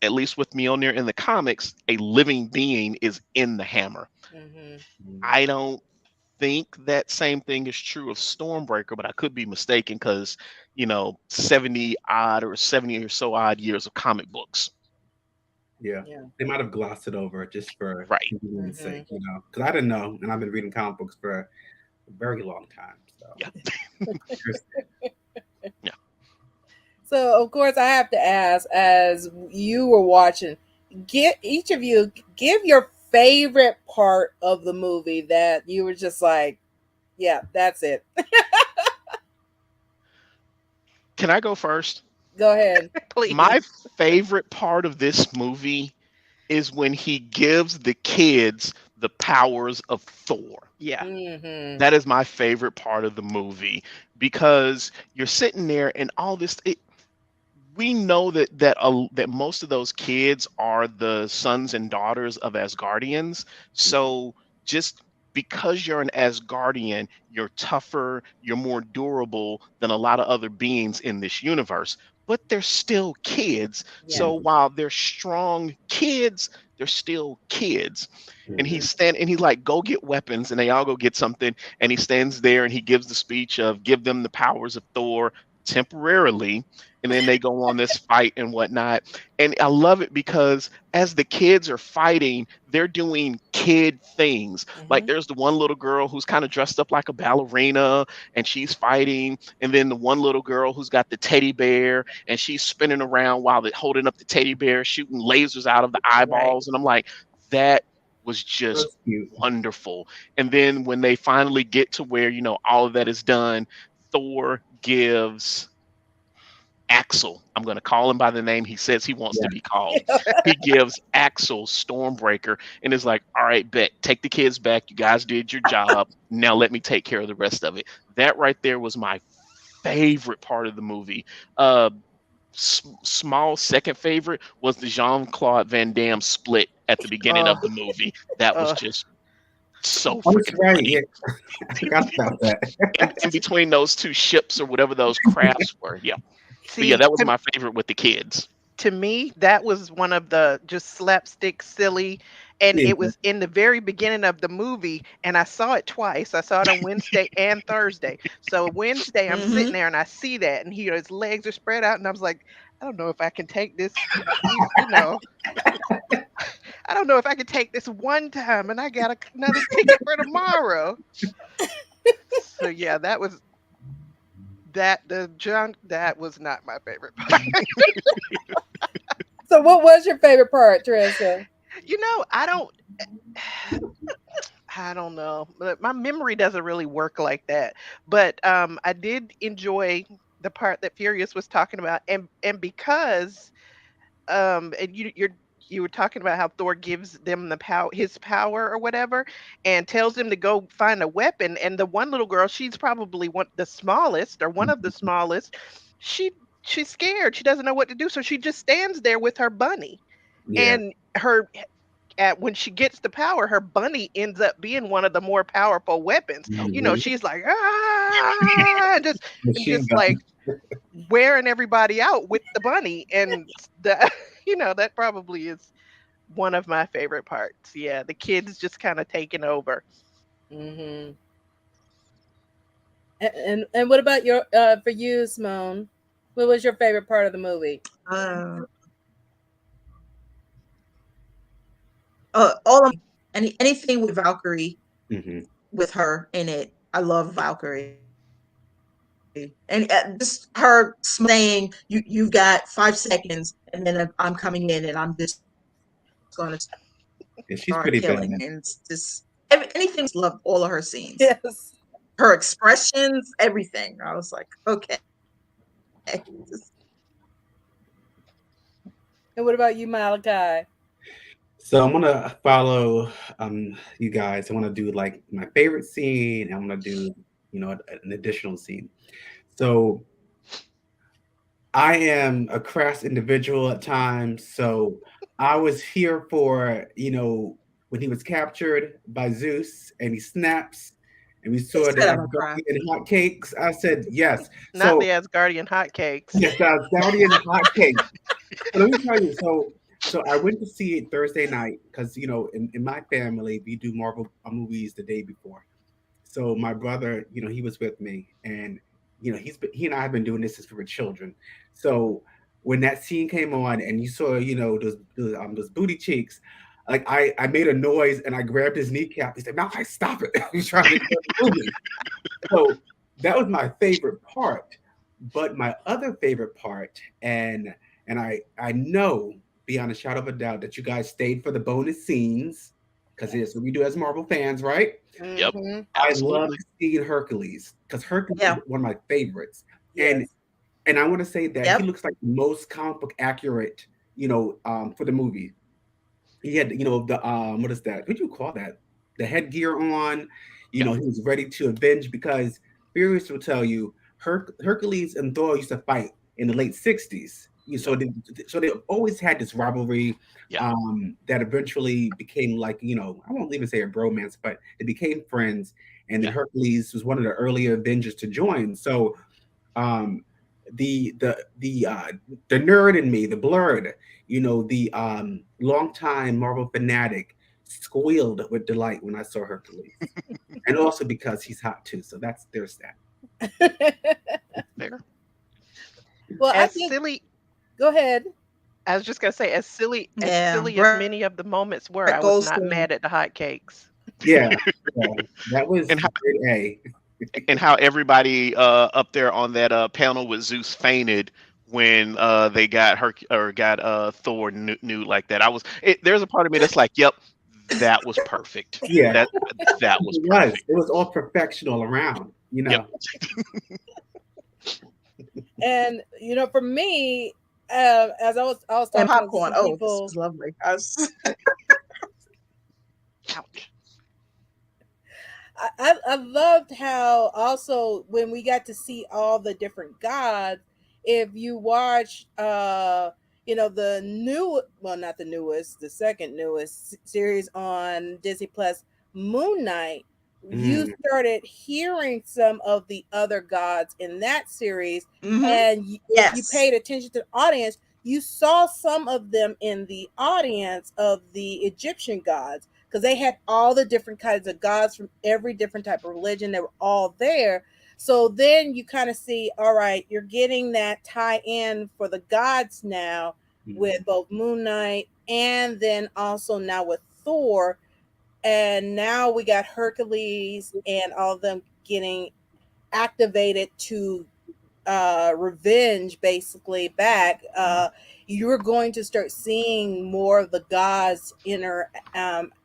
at least with Mjolnir in the comics, a living being is in the hammer. I don't think that same thing is true of Stormbreaker, but I could be mistaken because 70 odd or 70 or so odd years of comic books. Yeah. Yeah. They might have glossed it over just for Right. convenience sake, because I didn't know, and I've been reading comic books for a very long time. So Yeah. Yeah. So of course I have to ask, as you were watching, each of you give your favorite part of the movie that you were just like, yeah, that's it. Can I go first? Go ahead. Please. My favorite part of this movie is when he gives the kids the powers of Thor. Yeah. Mhm. That is my favorite part of the movie because you're sitting there and all this. We know that most of those kids are the sons and daughters of Asgardians. So just because you're an Asgardian, you're tougher, you're more durable than a lot of other beings in this universe. But they're still kids. Yeah. So while they're strong kids, they're still kids. And he's like, go get weapons, and they all go get something. And he stands there and he gives the speech of give them the powers of Thor temporarily, and then they go on this fight and whatnot. And I love it because as the kids are fighting, they're doing kid things. Like there's the one little girl who's kind of dressed up like a ballerina and she's fighting, and then the one little girl who's got the teddy bear and she's spinning around while they're holding up the teddy bear, shooting lasers out of the eyeballs. And I'm like, that was just that's cute. wonderful. And then when they finally get to where all of that is done, Thor gives Axel, I'm going to call him by the name he says he wants to be called. He gives Axel Stormbreaker and is like, all right, bet, take the kids back. You guys did your job. Now let me take care of the rest of it. That right there was my favorite part of the movie. Small second favorite was the Jean-Claude Van Damme split at the beginning of the movie. That was just so freaking right. funny. Yeah. I forgot about that. in between those two ships or whatever those crafts were. Yeah. See, But yeah, that was my favorite with the kids. to me, that was one of the just slapstick silly. And Yeah. it was in the very beginning of the movie, and I saw it twice. I saw it on Wednesday and Thursday. So Wednesday, I'm sitting there and I see that, and his legs are spread out, and I was like, I don't know if I can take this, you know. I don't know if I can take this one time, and I got another ticket for tomorrow. So yeah, that was That was not my favorite part. So what was your favorite part, Theresa? I don't I don't know. But my memory doesn't really work like that. But I did enjoy the part that Furious was talking about, and because and you were talking about how Thor gives them his power or whatever, and tells them to go find a weapon. And the one little girl, she's probably the smallest or one of the smallest. She she's scared. She doesn't know what to do, so she just stands there with her bunny. Yeah. And her at when she gets the power, her bunny ends up being one of the more powerful weapons. Mhm. She's like ah, and just Machine gun. like wearing everybody out with the bunny, and the that probably is one of my favorite parts. Yeah, the kids just kind of taking over. Mm-hmm. And what about your for you, Simone? What was your favorite part of the movie? Uh, all of anything with Valkyrie, Mhm. with her in it. I love Valkyrie. And just her saying, you've got 5 seconds, and then I'm coming in, and I'm just going to Yeah, she's start pretty killing. bad. And it's just anything. Love all of her scenes, Yes. her expressions, everything. I was like, okay. And what about you, Malachi? So I'm gonna follow you guys. I want to do like my favorite scene, and I'm gonna do an additional scene. So I am a crass individual at times, so I was here for when he was captured by Zeus and he snaps, and we He saw the said I'm a cry. Asgardian hotcakes. I said yes. Not So the Asgardian hotcakes. yes, the Asgardian hotcakes. But let me tell you, so I went to see it Thursday night because in my family we do Marvel movies the day before. So my brother, he was with me, and he and I have been doing this since we were children. So when that scene came on, and you saw those booty cheeks, like I made a noise and I grabbed his kneecap. He said, "Malachi, stop it!" He's trying to enjoy the movie. So that was my favorite part. But my other favorite part, and I know beyond a shadow of a doubt that you guys stayed for the bonus scenes because it's what we do as Marvel fans, right? Yep, Mm-hmm. I love absolutely. seeing Hercules because Hercules is Yeah. one of my favorites, and Yes. and I want to say that he Yep. looks like the most comic book accurate, for the movie. He had, the what is that? What do you call that? The headgear on. Yep. He was ready to avenge because Furious will tell you Hercules and Thor used to fight in the late '60s. So Yep. they always had this rivalry Yeah. that eventually became like I won't even say a bromance, but they became friends. And then Yeah. Hercules was one of the earlier Avengers to join. So um, the nerd in me, the Blerd, the longtime Marvel fanatic, squealed with delight when I saw Hercules, and also because he's hot too. So there's that. Fair. Well, I As think. silly, Go ahead. I was just gonna say, as Yeah. silly as many of the moments were, I Brett was not Goldstein. mad at the hotcakes. Yeah, yeah, that was And how, grade A. and how everybody up there on that panel with Zeus fainted when they got Thor new like that. There's a part of me that's like, yep, that was perfect. Yeah, That that was it was. perfect. It was all perfection all around. Yep. And for me, as I was And talking to popcorn. some Oh, this people, was lovely. Ouch. I loved how also when we got to see all the different gods. If you watch, the not the newest, the second newest series on Disney Plus, Moon Knight, you Mm, started hearing some of the other gods in that series, Hmm. and if you Yes. paid attention to the audience, you saw some of them in the audience of the Egyptian gods because they had all the different kinds of gods from every different type of religion. They were all there. So then you kind of see, all right, you're getting that tie in for the gods now with both Moon Knight and then also now with Thor. And now we got Hercules and all of them getting activated to revenge basically back, you're going to start seeing more of the gods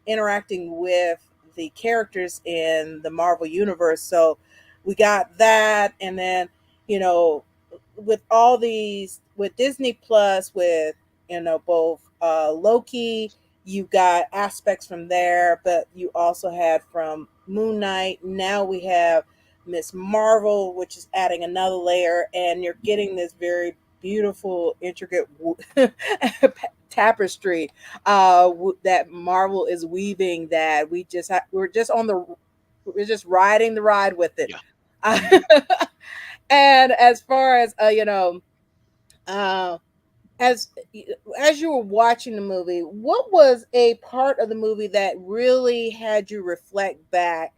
interacting with the characters in the Marvel universe. So we got that, and then you know, with all these, with Disney Plus, with both Loki, you got aspects from there, but you also had from Moon Knight. Now we have Miss Marvel, which is adding another layer, and you're getting this very beautiful, intricate tapestry that Marvel is weaving. That we're just riding the ride with it. Yeah. And as far as uh, as as you were watching the movie, what was a part of the movie that really had you reflect back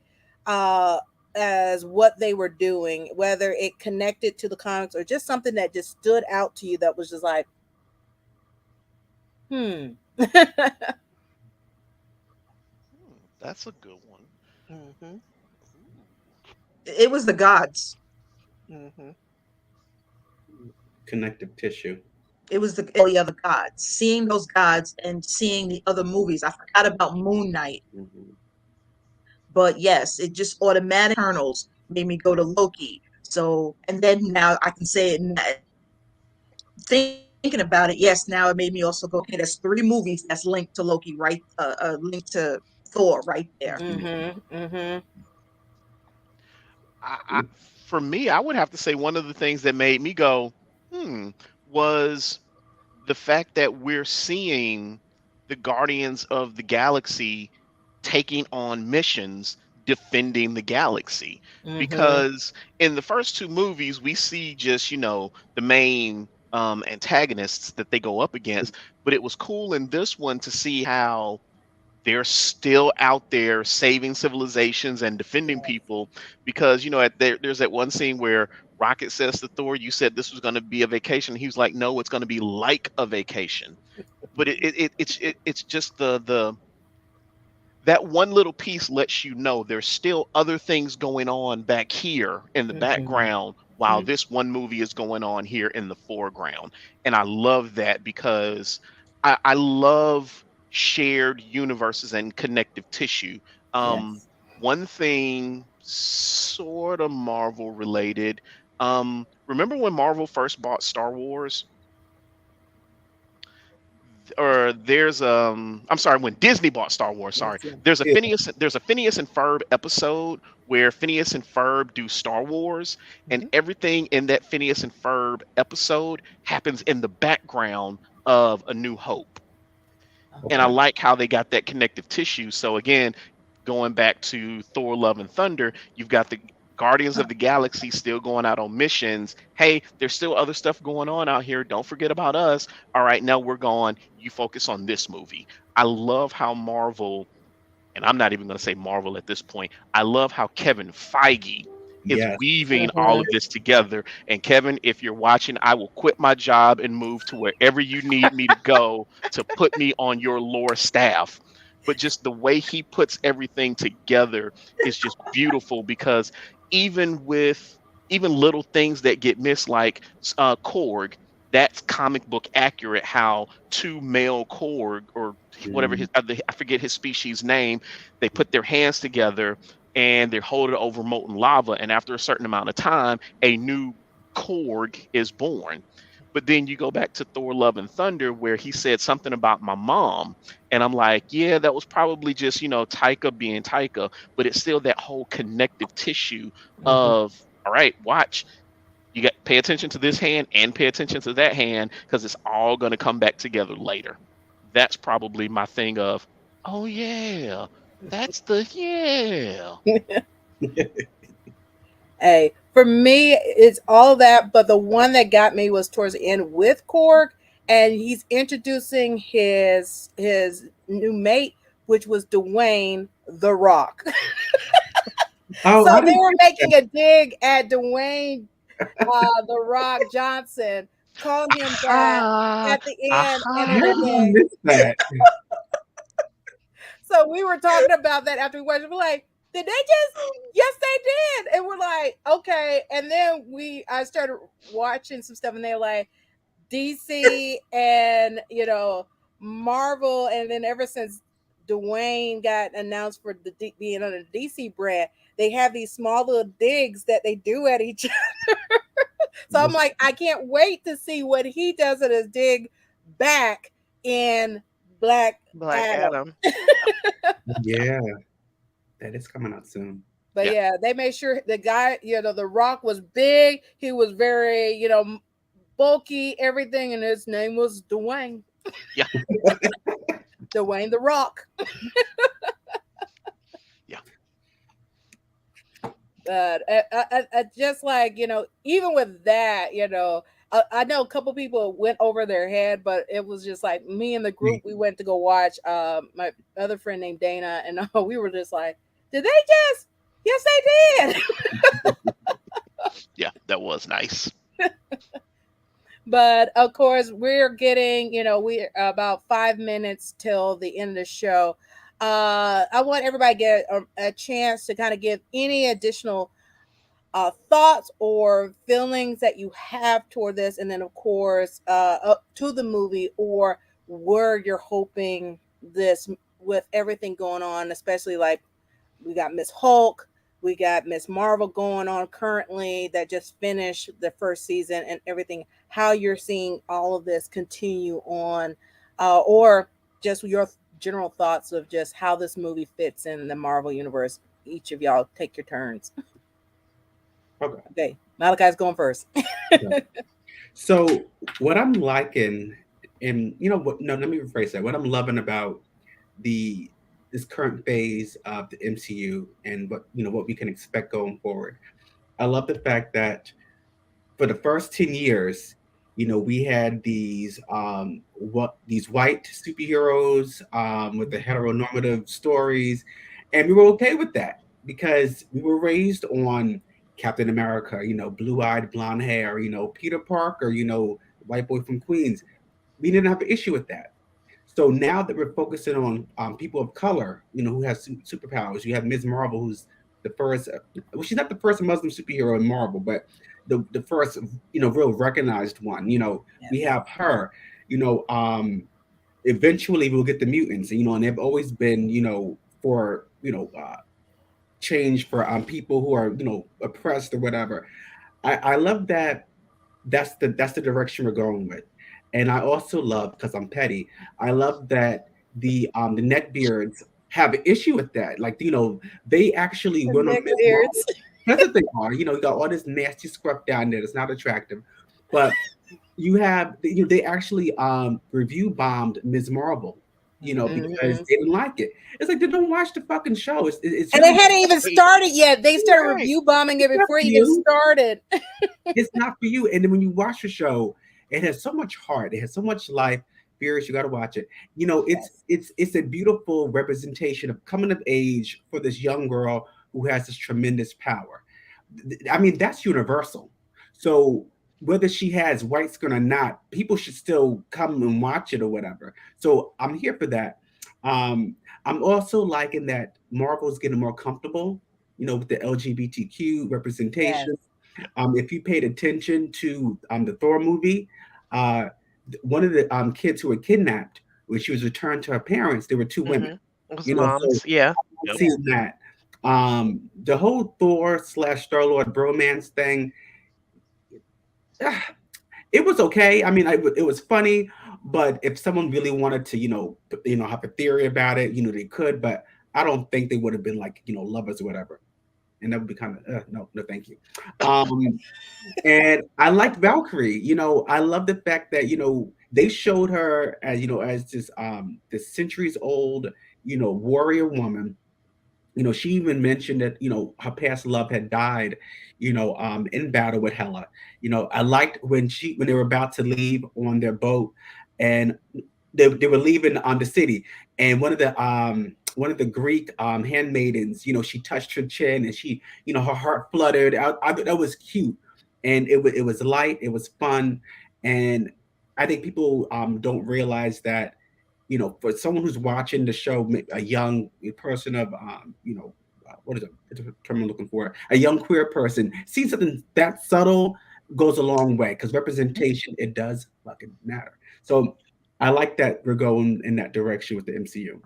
uh, as what they were doing, whether it connected to the comics or just something that just stood out to you that was just like, hmm. That's a good one. Mm-hmm. It was the gods. Mm-hmm. Connective tissue. It was the other gods. Seeing those gods and seeing the other movies. I forgot about Moon Knight. Mhm. But yes, it just automatic Eternals made me go to Loki. So, and then now I can say it, thinking about it, yes, now it made me also go, okay, there's 3 movies that's linked to Loki, right? Linked to Thor right there. Mm-hmm. Mm-hmm. I, for me, I would have to say one of the things that made me go, was the fact that we're seeing the Guardians of the Galaxy taking on missions defending the galaxy. Mm-hmm. Because in the first 2 movies, we see just, the main antagonists that they go up against. But it was cool in this one to see how they're still out there saving civilizations and defending people. Because there's that one scene where Rocket says to Thor, "You said this was going to be a vacation." He was like, "No, it's going to be like a vacation." But it's just the that one little piece lets you know there's still other things going on back here in the Mm-hmm. background while this one movie is going on here in the foreground. And I love that because I love shared universes and connective tissue. Um, Yes. One thing sort of Marvel related. Remember when Marvel first bought Star Wars? Or there's I'm sorry, when Disney bought Star Wars, Yes. sorry. Yeah. Yeah. There's a Phineas and Ferb episode where Phineas and Ferb do Star Wars, and Mm-hmm. everything in that Phineas and Ferb episode happens in the background of A New Hope. And I Okay. like how they got that connective tissue. So again, going back to Thor Love and Thunder, you've got the Guardians of the Galaxy still going out on missions. Hey, there's still other stuff going on out here. Don't forget about us. All right, now we're gone. You focus on this movie. I love how Marvel, and I'm not even going to say Marvel at this point. I love how Kevin Feige is Yes. weaving all Mm-hmm. of this together. And Kevin, if you're watching, I will quit my job and move to wherever you need me to go to put me on your lore staff. But just the way he puts everything together is just beautiful because even with even little things that get missed, like Korg, that's comic book accurate. How 2 male Korg or whatever Mm. I forget his species name, they put their hands together and they're holding over molten lava. And after a certain amount of time, a new Korg is born. But then you go back to Thor Love and Thunder, where he said something about my mom. And I'm like, yeah, that was probably just, Taika being Taika, but it's still that whole connective tissue Mm-hmm. of, all right, watch. You got pay attention to this hand and pay attention to that hand because it's all going to come back together later. That's probably my thing of, oh yeah, that's the yeah. Hey, for me, it's all that, but the one that got me was towards the end with Korg, and he's introducing his new mate, which was Dwayne the Rock. Oh, So I they didn't were catch making that. a dig at Dwayne the Rock Johnson, calling him that Aha, at the end and How did I everything. aha. miss that? So we were talking about that after we watched it. We're like, Did they just? Yes, they did. And we're like, okay. And then I started watching some stuff, and they're like, DC and Marvel, and then ever since Dwayne got announced for being on the DC brand, they have these small little digs that they do at each other. So I'm like, I can't wait to see what he does at his dig back in Black Adam. Yeah, that is coming out soon. But yeah, they made sure the guy, the Rock was big. He was very, bulky, everything, and his name was Dwayne. Yeah. Dwayne the Rock. Yeah. But I just like, even with that, I know a couple people went over their head, but it was just like me and the group, we went to go watch my other friend named Dana, and we were just like, did they just? Yes, they did. Yeah, that was nice. But of course, we're getting, we're about 5 minutes till the end of the show. I want everybody to get a chance to kind of give any additional thoughts or feelings that you have toward this, and then of course up to the movie, or where you're hoping this, with everything going on, especially like we got Miss Hulk, we got Miss Marvel going on currently that just finished the first season, and everything, how you're seeing all of this continue on, or just your general thoughts of just how this movie fits in the Marvel universe. Each of y'all take your turns. Okay. Malachi's going first. So what I'm liking, and what? No, let me rephrase that. What I'm loving about this current phase of the MCU, and what we can expect going forward. I love the fact that for the first 10 years, we had these white superheroes with the heteronormative stories, and we were okay with that because we were raised on Captain America, blue-eyed, blonde hair, Peter Parker, white boy from Queens. We didn't have an issue with that. So now that we're focusing on people of color, who have superpowers, you have Ms. Marvel, who's the first. Well, she's not the first Muslim superhero in Marvel, but the first, real recognized one. We have her. Eventually we'll get the mutants, and they've always been, for change for people who are oppressed or whatever. I love that. That's the direction we're going with. And I also love, because I'm petty, I love that the neckbeards have an issue with that. Like, they actually went on. That's what they are. You got all this nasty scruff down there that's not attractive. But you have, they actually review bombed Ms. Marvel, because they didn't like it. It's like, they don't watch the fucking show. It's and they hadn't even started yet. They started review bombing it before it even started. It's not for you. And then when you watch the show, it has so much heart. It has so much life. Fierce, you got to watch it. It's a beautiful representation of coming of age for this young girl who has this tremendous power. I mean, that's universal. So whether she has white skin or not, people should still come and watch it or whatever. So I'm here for that. I'm also liking that Marvel's getting more comfortable, with the LGBTQ representation. Yes. If you paid attention to the Thor movie, one of the kids who were kidnapped, when she was returned to her parents, there were two women. It was moms, yeah. Seeing that. The whole Thor / Star-Lord bromance thing, it was okay. I mean, it was funny, but if someone really wanted to, have a theory about it, they could, but I don't think they would have been like, lovers or whatever. And that would be kind of no, thank you. And I liked Valkyrie. I love the fact that they showed her as this centuries old warrior woman. She even mentioned that her past love had died in battle with Hela. I liked when they were about to leave on their boat, and they were leaving the city, and one of the Greek handmaidens, she touched her chin, and she, her heart fluttered. That was cute, and it was light, it was fun, and I think people don't realize that, for someone who's watching the show, a young person of what is it? It's a term I'm looking for. A young queer person sees something that subtle goes a long way because representation, it does fucking matter. So I like that we're going in that direction with the MCU.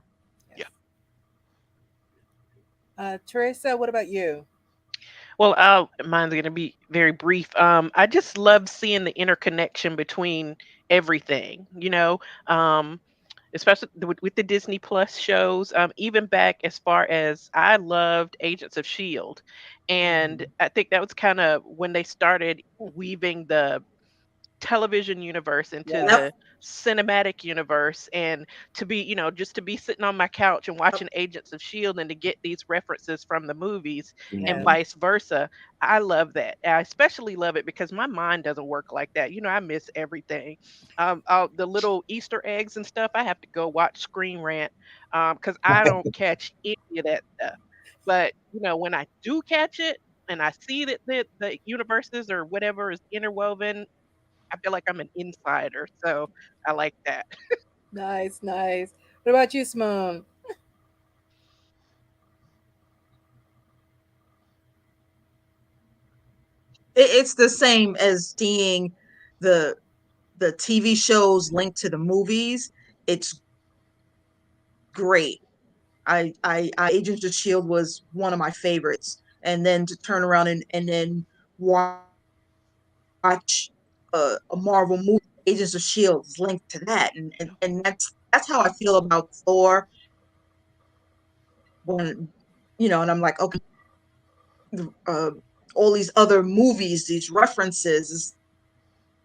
Yeah. Theresa, what about you? Well, mine's going to be very brief. I just love seeing the interconnection between everything, um, especially with the Disney Plus shows. Even back as far as I loved Agents of Shield, and I think that was kind of when they started weaving the television universe into Yeah. the cinematic universe, and to be just to be sitting on my couch and watching Agents of Shield and to get these references from the movies and Yeah. vice versa. I love that. I especially love it because my mind doesn't work like that. I miss everything. The little Easter eggs and stuff, I have to go watch Screen Rant because I don't catch any of that stuff. But when I do catch it and I see that the universes or whatever is interwoven, I feel like I'm an insider, so I like that. Nice, nice. What about you, Simone? It's the same as seeing the TV shows linked to the movies. It's great. Agents of Shield was one of my favorites, and then to turn around and then watch a Marvel movie, Agents of Shield is linked to that, and that's how I feel about Thor. When and I'm like, okay, uh, all these other movies, these references, is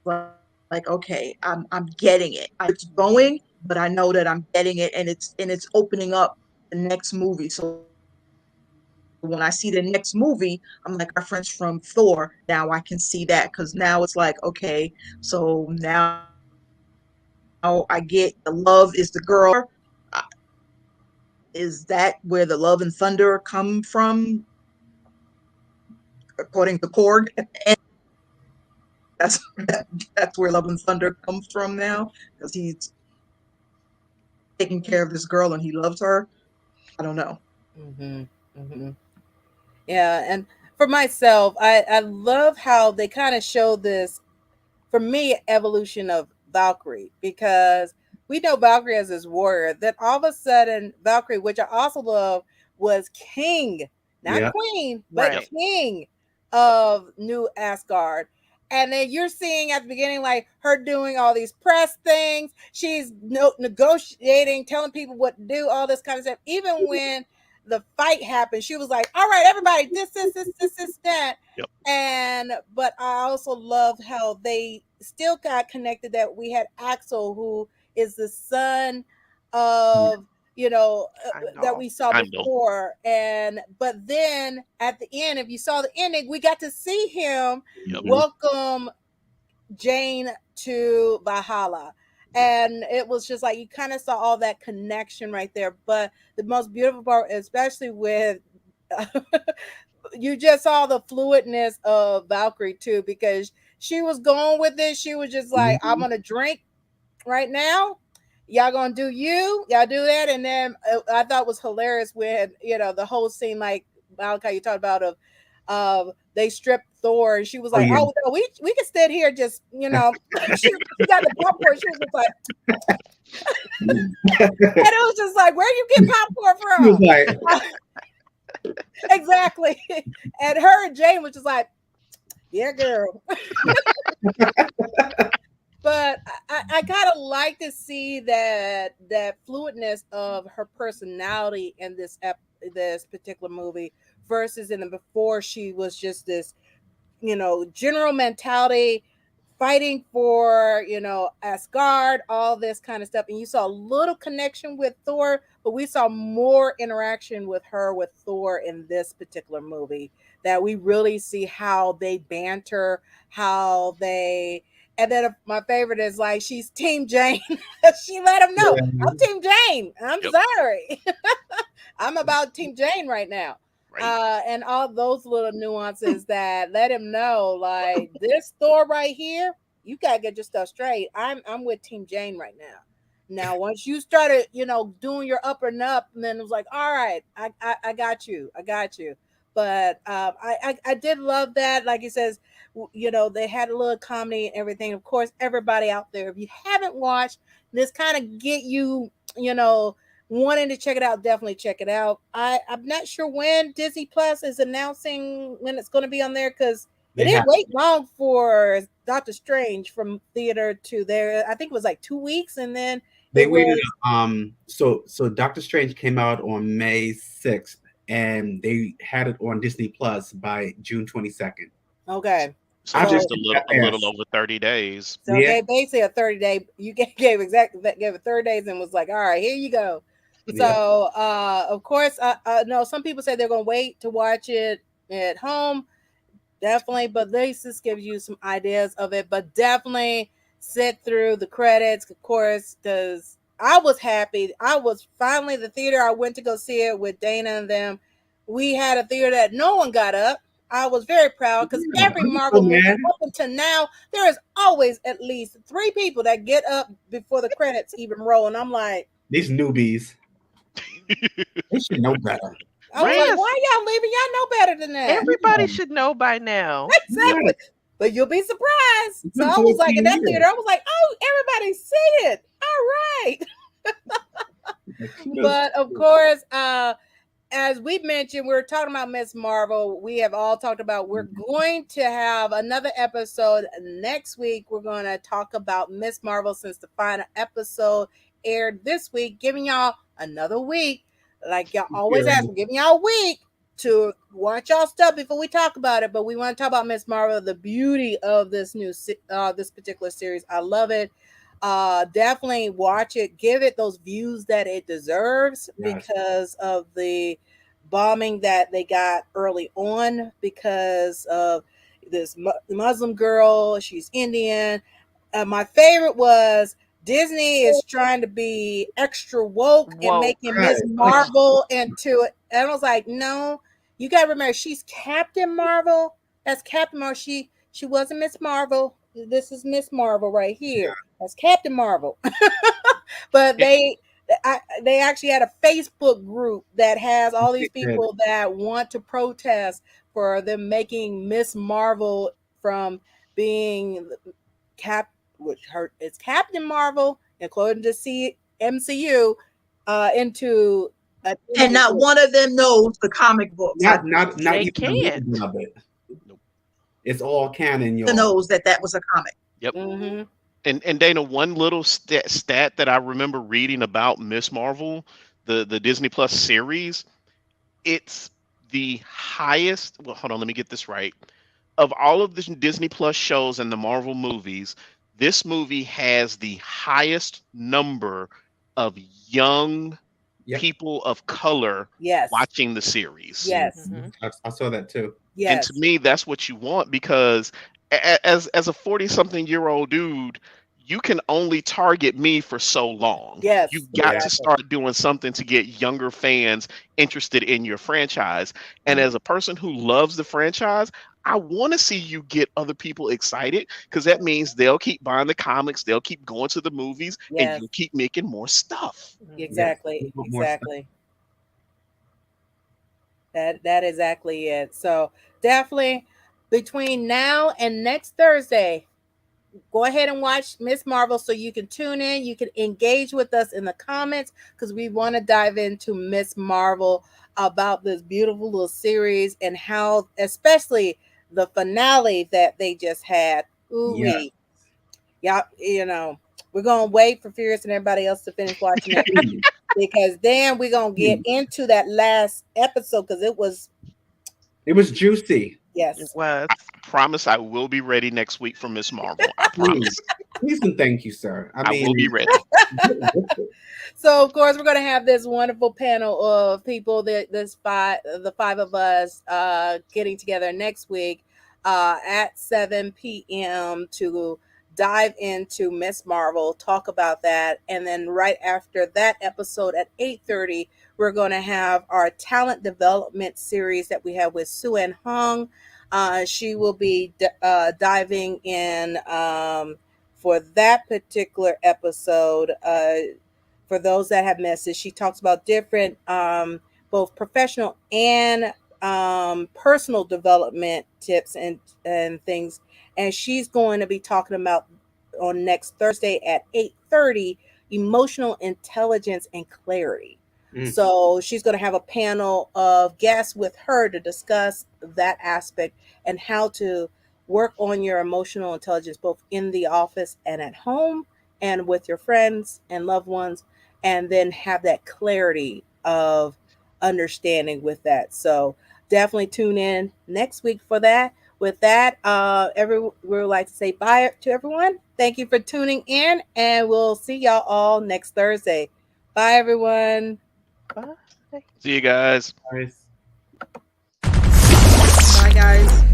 like okay, I'm getting it. It's going, but I know that I'm getting it, and it's opening up the next movie. So when I see the next movie, I'm like reference from Thor. Now I can see that because now it's like okay, so now I get the love is the girl. Uh, Is that where the love and thunder come from, according to Korg? And that's that's where love and thunder comes from now because he's taking care of this girl and he loves her. I don't know. Mm-hmm. Mm-hmm. Yeah, and for myself, I love how they kind of show this, for me, evolution of Valkyrie, because we know Valkyrie as this warrior. Then all of a sudden, Valkyrie, which I also love, was king, not Yeah. queen, but Right. king of New Asgard. And then you're seeing at the beginning, like her doing all these press things. She's negotiating, telling people what to do, all this kind of stuff. Even when the fight happened, she was like, "All right, everybody, this, that." Yep. But I also love how they still got connected, that we had Axel, who is the son of that Heimdall. we saw Heimdall. before. And but then at the end, if you saw the ending, we got to see him Yep. welcome Jane to Valhalla. And it was just like you kind of saw all that connection right there. But the most beautiful part, especially with you just saw the fluidness of Valkyrie too, because she was going with it. She was just like, I'm gonna drink right now. Y'all gonna do y'all do that. And then I thought it was hilarious when the whole scene, like Malachi, you talked about, of they stripped Thor, and she was like, yeah. "Oh no, we can stand here, just she got the popcorn." She was just like, and it was just like, "Where you get popcorn He was from?" like, Exactly. And her and Jane was just like, "Yeah, girl." But I kind of like to see that fluidness of her personality in this particular movie versus in the before. She was just this general mentality, fighting for Asgard, all this kind of stuff. And you saw a little connection with Thor, but we saw more interaction with her with Thor in this particular movie, that we really see how they banter, how they. And then my favorite is like, she's Team Jane. She let him know, I'm Team Jane. I'm Yep. sorry. I'm about Team Jane right now. Right. And all those little nuances that let him know, like, this Thor right here, you gotta get your stuff straight. I'm with Team Jane right now. Now, once you started, doing your up and up, and then it was like, all right, I got you. But I did love that. Like it says, they had a little comedy and everything. Of course, everybody out there, if you haven't watched, this kind of get you, wanting to check it out, definitely check it out. I'm not sure when Disney Plus is announcing when it's going to be on there, because it didn't wait long for Doctor Strange from theater to there. I think it was like 2 weeks, and then they waited. So Doctor Strange came out on May 6th, and they had it on Disney Plus by June 22nd. Okay. So just a little over 30 days. So okay, basically a 30-day. You gave it 30 days and was like, all right, here you go. So of course, no, some people say they're gonna wait to watch it at home. Definitely, but this just gives you some ideas of it. But definitely sit through the credits, of course, because I was happy. I was finally the theater I went to go see it with Dana and them. We had a theater that no one got up. I was very proud because every Marvel movie up until now, there is always at least 3 people that get up before the credits even roll, and I'm like, these newbies, they should know better. I was like, why y'all leaving? Y'all know better than that. Everybody should know by now. Exactly. Yes. But you'll be surprised. So I was like, in that theater, I was like, oh, everybody see it. All right. But of course, as we mentioned, we're talking about Ms. Marvel. We have all talked about we're going to have another episode next week. We're going to talk about Ms. Marvel since the final episode aired this week, giving y'all another week. Like y'all always ask, giving y'all a week to watch y'all stuff before we talk about it. But we want to talk about Ms. Marvel, the beauty of this this particular series. I love it. Definitely watch it. Give it those views that it deserves because of the bombing that they got early on because of this Muslim girl. She's Indian. My favorite was Disney is trying to be extra woke and making Ms. Marvel into it. And I was like, no, you got to remember, she's Captain Marvel. That's Captain Marvel. She wasn't Miss Marvel. This is Miss Marvel right here. That's Captain Marvel. But they actually had a Facebook group that has all these people that want to protest for them making Miss Marvel from being it's Captain Marvel, according to MCU, into and not one of them knows the comic books. Not they can't. Of it. Nope. It's all canon. Y'all knows that was a comic. Yep. Mm-hmm. And Dana, one little stat that I remember reading about Miss Marvel, the Disney Plus series, it's the highest. Well, hold on, let me get this right. Of all of the Disney Plus shows and the Marvel movies, this movie has the highest number of young people of color watching the series. Yes. Mm-hmm. I saw that too. Yes. And to me, that's what you want, because as a 40-something-year-old dude, you can only target me for so long. Yes. You've got to start doing something to get younger fans interested in your franchise. And as a person who loves the franchise, I want to see you get other people excited, because that means they'll keep buying the comics, they'll keep going to the movies, and you'll keep making more stuff. Exactly. Exactly. That exactly it. So definitely between now and next Thursday, go ahead and watch Miss Marvel so you can tune in. You can engage with us in the comments, because we want to dive into Miss Marvel, about this beautiful little series and how, especially the finale that they just had. Ooh-wee. Y'all, we're going to wait for Furious and everybody else to finish watching it because then we're going to get into that last episode, because it was juicy. Yes. It was. I promise I will be ready next week for Miss Marvel. I promise. Please and thank you, sir. I will be ready. So, of course, we're going to have this wonderful panel of people, the 5 of us getting together next week at 7 p.m. to dive into Miss Marvel, talk about that. And then right after that episode at 8:30, we're going to have our talent development series that we have with Sue Hong. She will be diving in for that particular episode, for those that have missed it, she talks about different both professional and personal development tips and things. And she's going to be talking about on next Thursday at 8:30, emotional intelligence and clarity. So she's going to have a panel of guests with her to discuss that aspect and how to work on your emotional intelligence, both in the office and at home and with your friends and loved ones, and then have that clarity of understanding with that. So definitely tune in next week for that. With that, we would like to say bye to everyone. Thank you for tuning in, and we'll see y'all all next Thursday. Bye, everyone. Bye. See you guys. Nice. Bye, guys.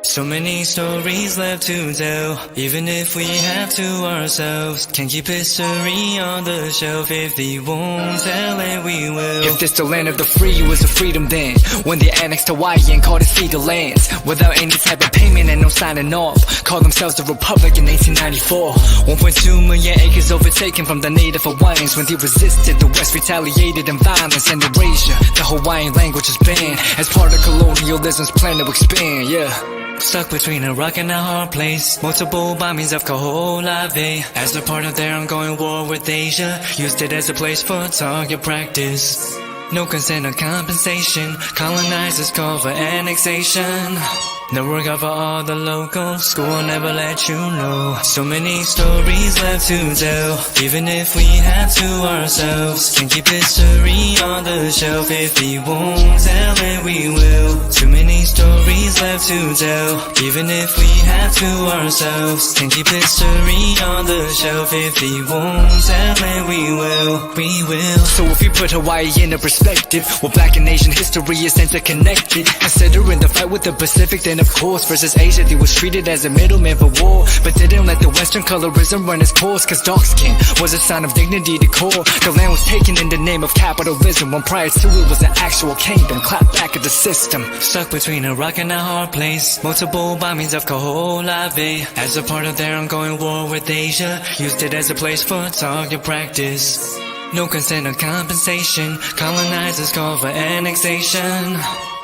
So many stories left to tell, even if we have to ourselves. Can keep history on the shelf. If we won't tell it, we will. If this the land of the free, it was a freedom then. When they annexed Hawaii and called it feudal lands, without any type of payment and no signing off. Called themselves the Republic in 1894. 1.2 million acres overtaken from the native Hawaiians. When they resisted, the West retaliated in violence and erasure. The Hawaiian language is banned as part of colonialism's plan to expand, yeah. Stuck between a rock and a hard place. Multiple bombings of Kaho'olawe. As a part of their ongoing war with Asia, used it as a place for target practice. No consent or compensation. Colonizers call for annexation. The work of all the locals. School will never let you know. So many stories left to tell, even if we have to ourselves. Can keep history on the shelf. If we won't tell it, we will. Too many stories left to tell, even if we have to ourselves. Can keep history on the shelf. If we won't tell it, we will. We will. So if we put Hawaii into perspective, well, Black and Asian history is interconnected. Considering the fight with the Pacific, then of course versus Asia, they was treated as a middleman for war, but didn't let the Western colorism run its course. Cause dark skin was a sign of dignity to core. The land was taken in the name of capitalism, when prior to it was an actual kingdom. Clap back at the system. Stuck between a rock and a hard place. Multiple bombings of Kaho'olawe. As a part of their ongoing war with Asia, used it as a place for target practice. No consent or compensation. Colonizers call for annexation.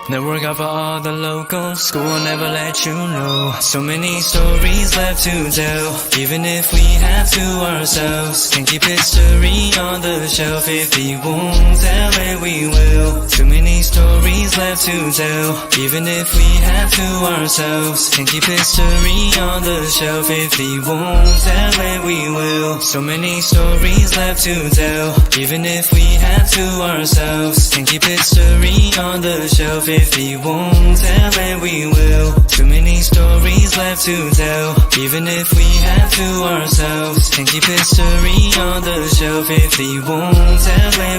The work of all the locals. School will never let you know. So many stories left to tell, even if we have to ourselves. Can keep history on the shelf. If we won't tell it, we will. Too many stories left to tell, even if we have to ourselves. Can keep history on the shelf. If we won't tell it, we will. So many stories left to tell, even if we have to ourselves. Can keep history on the shelf. If we won't tell it, we will. Too many stories left to tell, even if we have to ourselves. Can keep history on the shelf. If we won't tell it,